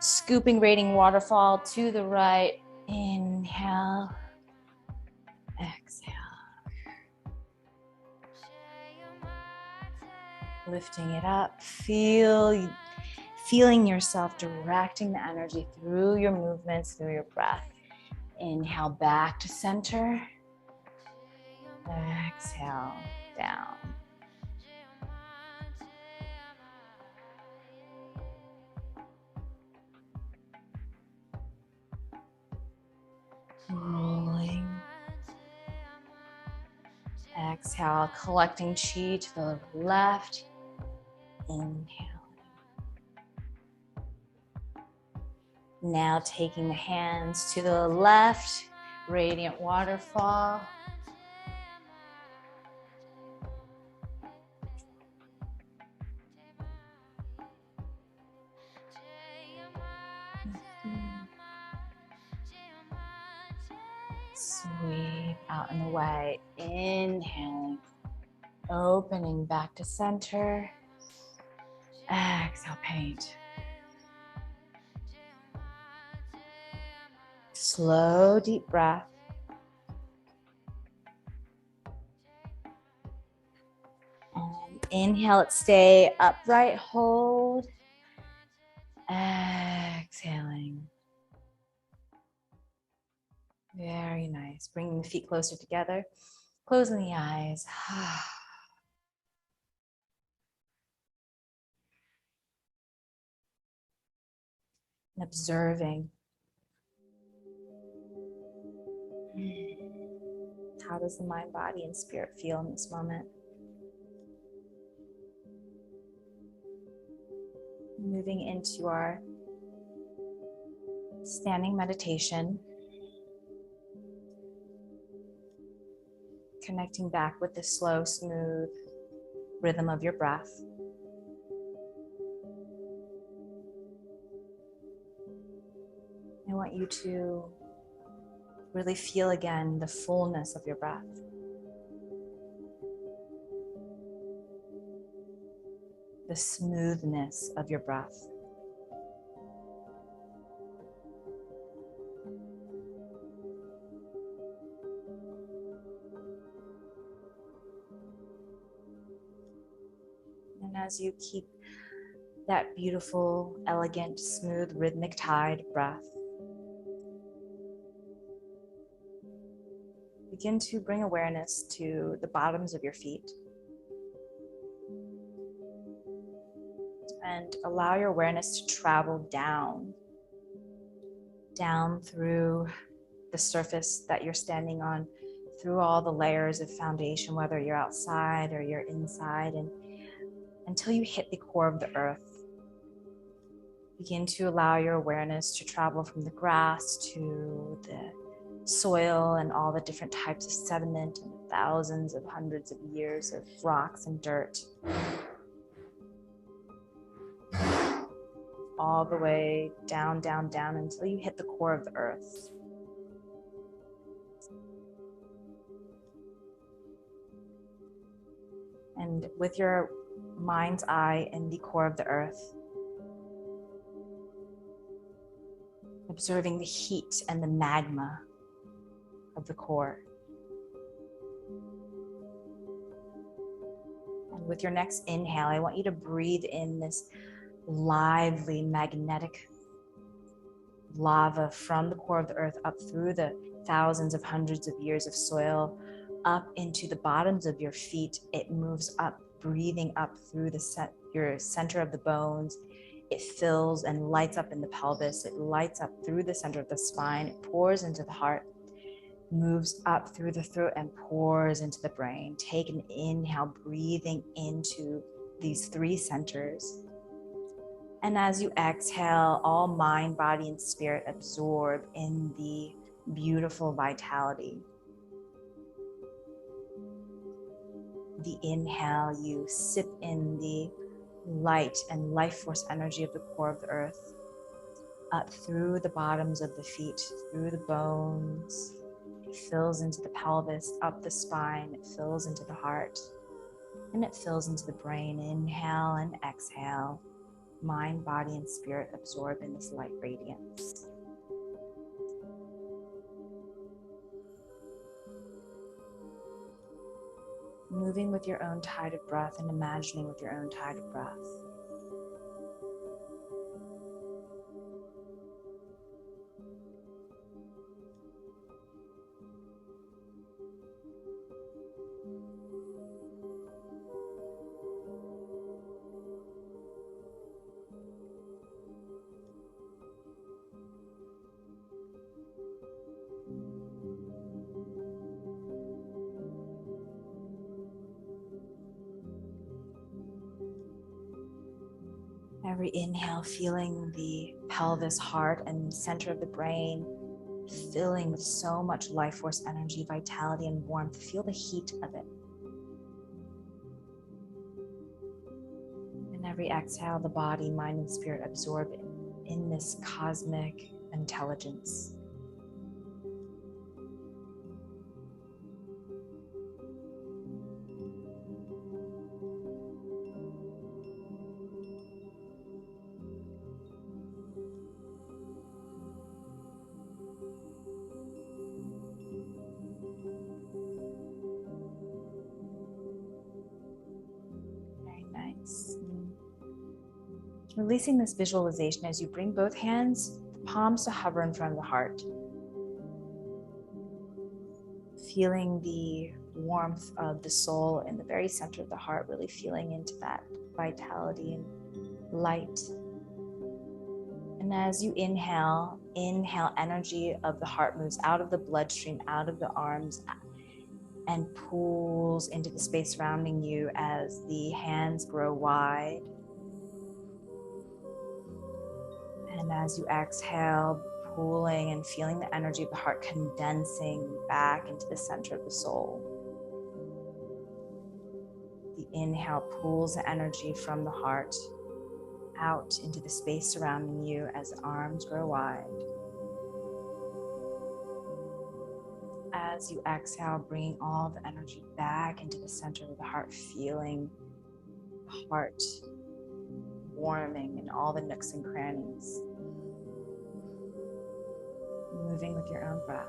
Scooping, radiating waterfall to the right, inhale, exhale. Lifting it up, feeling yourself directing the energy through your movements, through your breath. Inhale back to center. Exhale down. Rolling. Exhale, collecting chi to the left. Inhale. Now taking the hands to the left, radiant waterfall. Sweep out and away, inhaling, opening back to center. Exhale, paint. Slow, deep breath. And inhale it, stay upright, hold. Exhaling. Very nice. Bringing the feet closer together, closing the eyes. And observing. How does the mind, body, and spirit feel in this moment? Moving into our standing meditation. Connecting back with the slow, smooth rhythm of your breath. I want you to really feel again the fullness of your breath. The smoothness of your breath. And as you keep that beautiful, elegant, smooth, rhythmic tide breath, begin to bring awareness to the bottoms of your feet. And allow your awareness to travel down through the surface that you're standing on, through all the layers of foundation, whether you're outside or you're inside, and until you hit the core of the earth. Begin to allow your awareness to travel from the grass to the soil and all the different types of sediment and thousands of hundreds of years of rocks and dirt. All the way down, down, down until you hit the core of the earth. And with your mind's eye in the core of the earth, observing the heat and the magma of the core. And with your next inhale, I want you to breathe in this lively, magnetic lava from the core of the earth up through the thousands of hundreds of years of soil, up into the bottoms of your feet. It moves up, breathing up through your center of the bones. It fills and lights up in the pelvis. It lights up through the center of the spine. It pours into the heart, moves up through the throat and pours into the brain. Take an inhale, breathing into these three centers. And as you exhale, all mind, body, and spirit absorb in the beautiful vitality. The inhale, you sip in the light and life force energy of the core of the earth, up through the bottoms of the feet, through the bones. It fills into the pelvis, up the spine, it fills into the heart, and it fills into the brain. Inhale and exhale. Mind, body, and spirit absorb in this light radiance. Moving with your own tide of breath and imagining with your own tide of breath. Every inhale, feeling the pelvis, heart, and center of the brain filling with so much life force energy, vitality, and warmth. Feel the heat of it. And every exhale, the body, mind, and spirit absorb in this cosmic intelligence. Releasing this visualization as you bring both hands, the palms to hover in front of the heart. Feeling the warmth of the soul in the very center of the heart, really feeling into that vitality and light. And as you inhale, energy of the heart moves out of the bloodstream, out of the arms, and pulls into the space surrounding you as the hands grow wide. And as you exhale, pulling and feeling the energy of the heart condensing back into the center of the soul. The inhale pulls the energy from the heart out into the space surrounding you as the arms grow wide. As you exhale, bringing all the energy back into the center of the heart, feeling the heart warming in all the nooks and crannies. Moving with your own breath.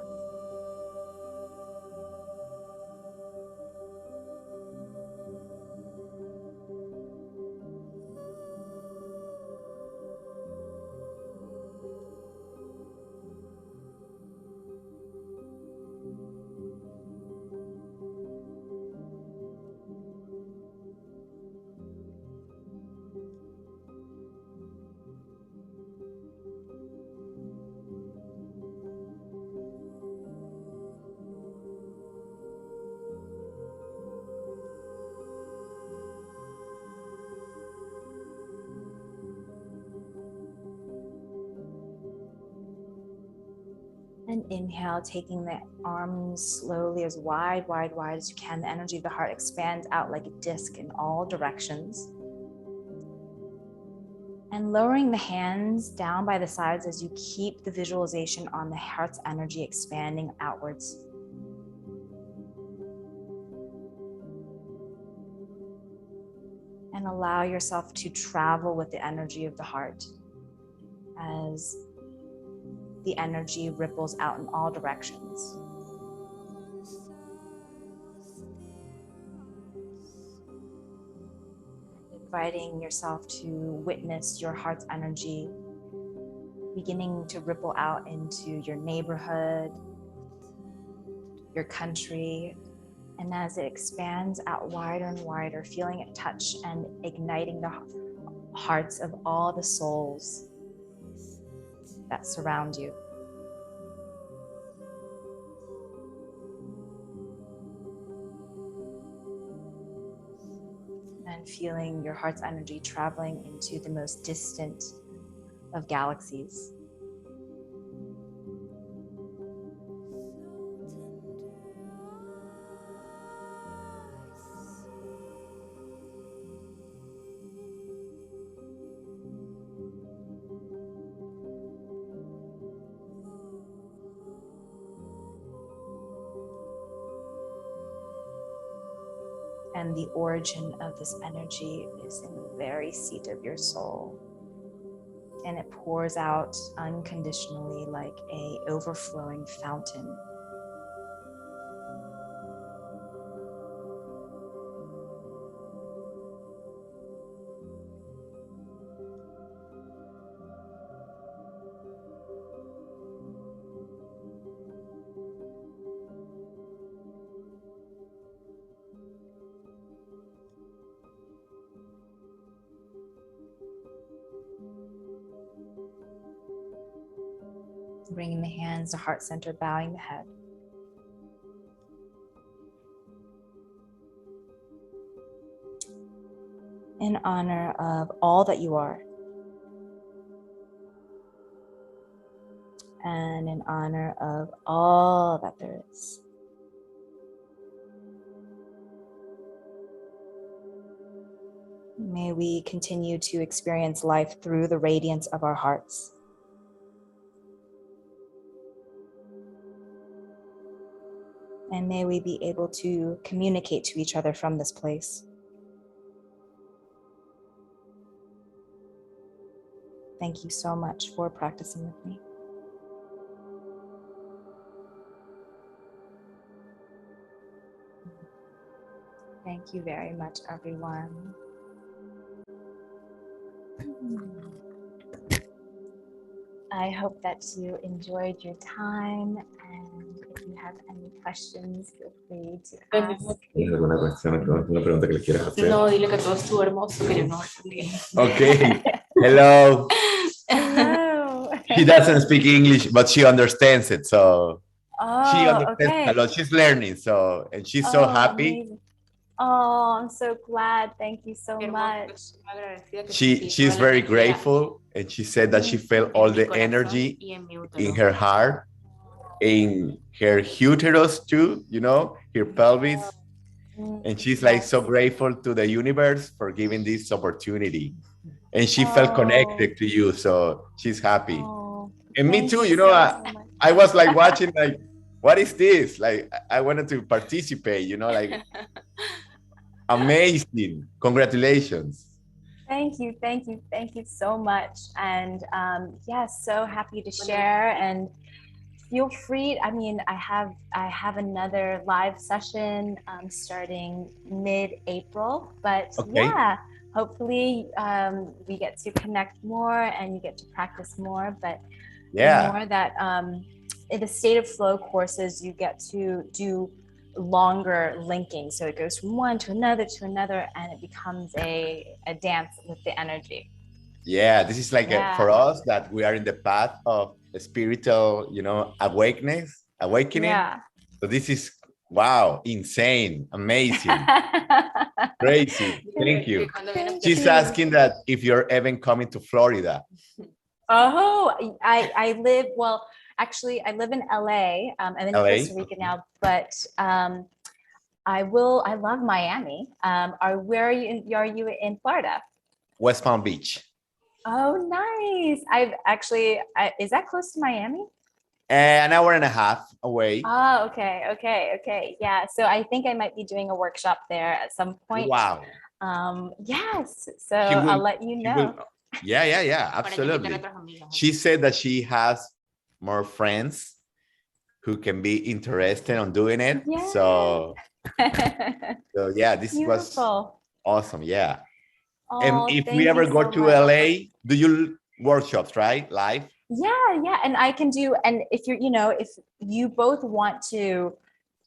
And inhale, taking the arms slowly as wide as you can. The energy of the heart expands out like a disc in all directions. And lowering the hands down by the sides as you keep the visualization on the heart's energy expanding outwards. And allow yourself to travel with the energy of the heart as the energy ripples out in all directions. Inviting yourself to witness your heart's energy beginning to ripple out into your neighborhood, your country, and as it expands out wider and wider, feeling it touch and igniting the hearts of all the souls that surround you. And feeling your heart's energy traveling into the most distant of galaxies. And the origin of this energy is in the very seat of your soul. And it pours out unconditionally like an overflowing fountain. Bringing the hands to heart center, bowing the head. In honor of all that you are, and in honor of all that there is. May we continue to experience life through the radiance of our hearts. And may we be able to communicate to each other from this place. Thank you so much for practicing with me. Thank you very much, everyone. I hope that you enjoyed your time, and if you have any questions, feel free to ask. ¿Tienes alguna cuestión, alguna pregunta que le quieras hacer? No, dile que todo estuvo hermoso, que yo no respondí. Okay. Hello. Hello. She doesn't speak English, but she understands it. So she Oh, understands okay. a lot. She's learning. So, and she's so happy. Amazing. Oh, I'm so glad. Thank you so much. She's very grateful, and she said that she felt all the energy in her heart, in her uterus too, you know, her pelvis. And she's like so grateful to the universe for giving this opportunity. And she felt connected to you, so she's happy. And me too, you know, I was like watching, like, what is this? Like, I wanted to participate, you know, like, amazing. Congratulations. Thank you so much. And yes, so happy to share, and feel free. I mean, I have another live session starting mid-April, but yeah, hopefully we get to connect more and you get to practice more. But the more that in the state of flow courses, you get to do longer linking, so it goes from one to another, and it becomes a dance with the energy. Yeah, this is like for us that we are in the path of spiritual, you know, awakening. Yeah. So this is, wow, insane, amazing, crazy. Thank you. She's asking that if you're even coming to Florida. Oh, I live, well, actually, I live in LA. I'm in Costa Rica now, but I love Miami. Where are you in Florida? West Palm Beach. Oh, nice. Is that close to Miami? An hour and a half away. Oh, okay. Yeah, so I think I might be doing a workshop there at some point. Wow. Yes, so I'll let you know. Yeah, absolutely. She said that she has more friends who can be interested on doing it. Yeah. So yeah, this was awesome. Yeah. And if we ever go to LA, do you workshops, right? Live? Yeah. And I can do, and if if you both want to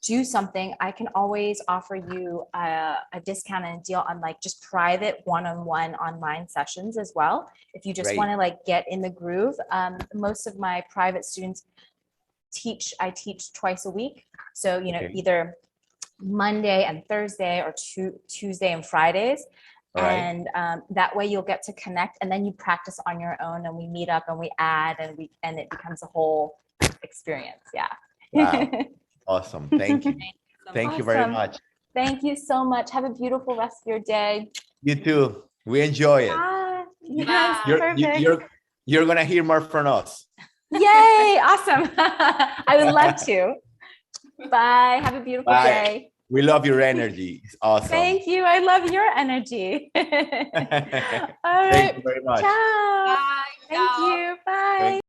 do something, I can always offer you a discount and a deal on like just private one-on-one online sessions as well. If you just want to like get in the groove. Most of my private students I teach twice a week. So, either Monday and Thursday or Tuesday and Fridays. All right. And that way you'll get to connect, and then you practice on your own, and we meet up and we add, and it becomes a whole experience. Yeah. Wow. Awesome. Thank you. Thank you very Awesome. much. Thank you so much. Have a beautiful rest of your day. You too. We enjoy it. Bye. Yes, perfect. You're gonna hear more from us. Yay. Awesome. I would love to. Bye. Have a beautiful Bye. day. We love your energy. It's awesome. Thank you. I love your energy. All right. Thank you very much. Ciao. Bye. Thank you. Bye.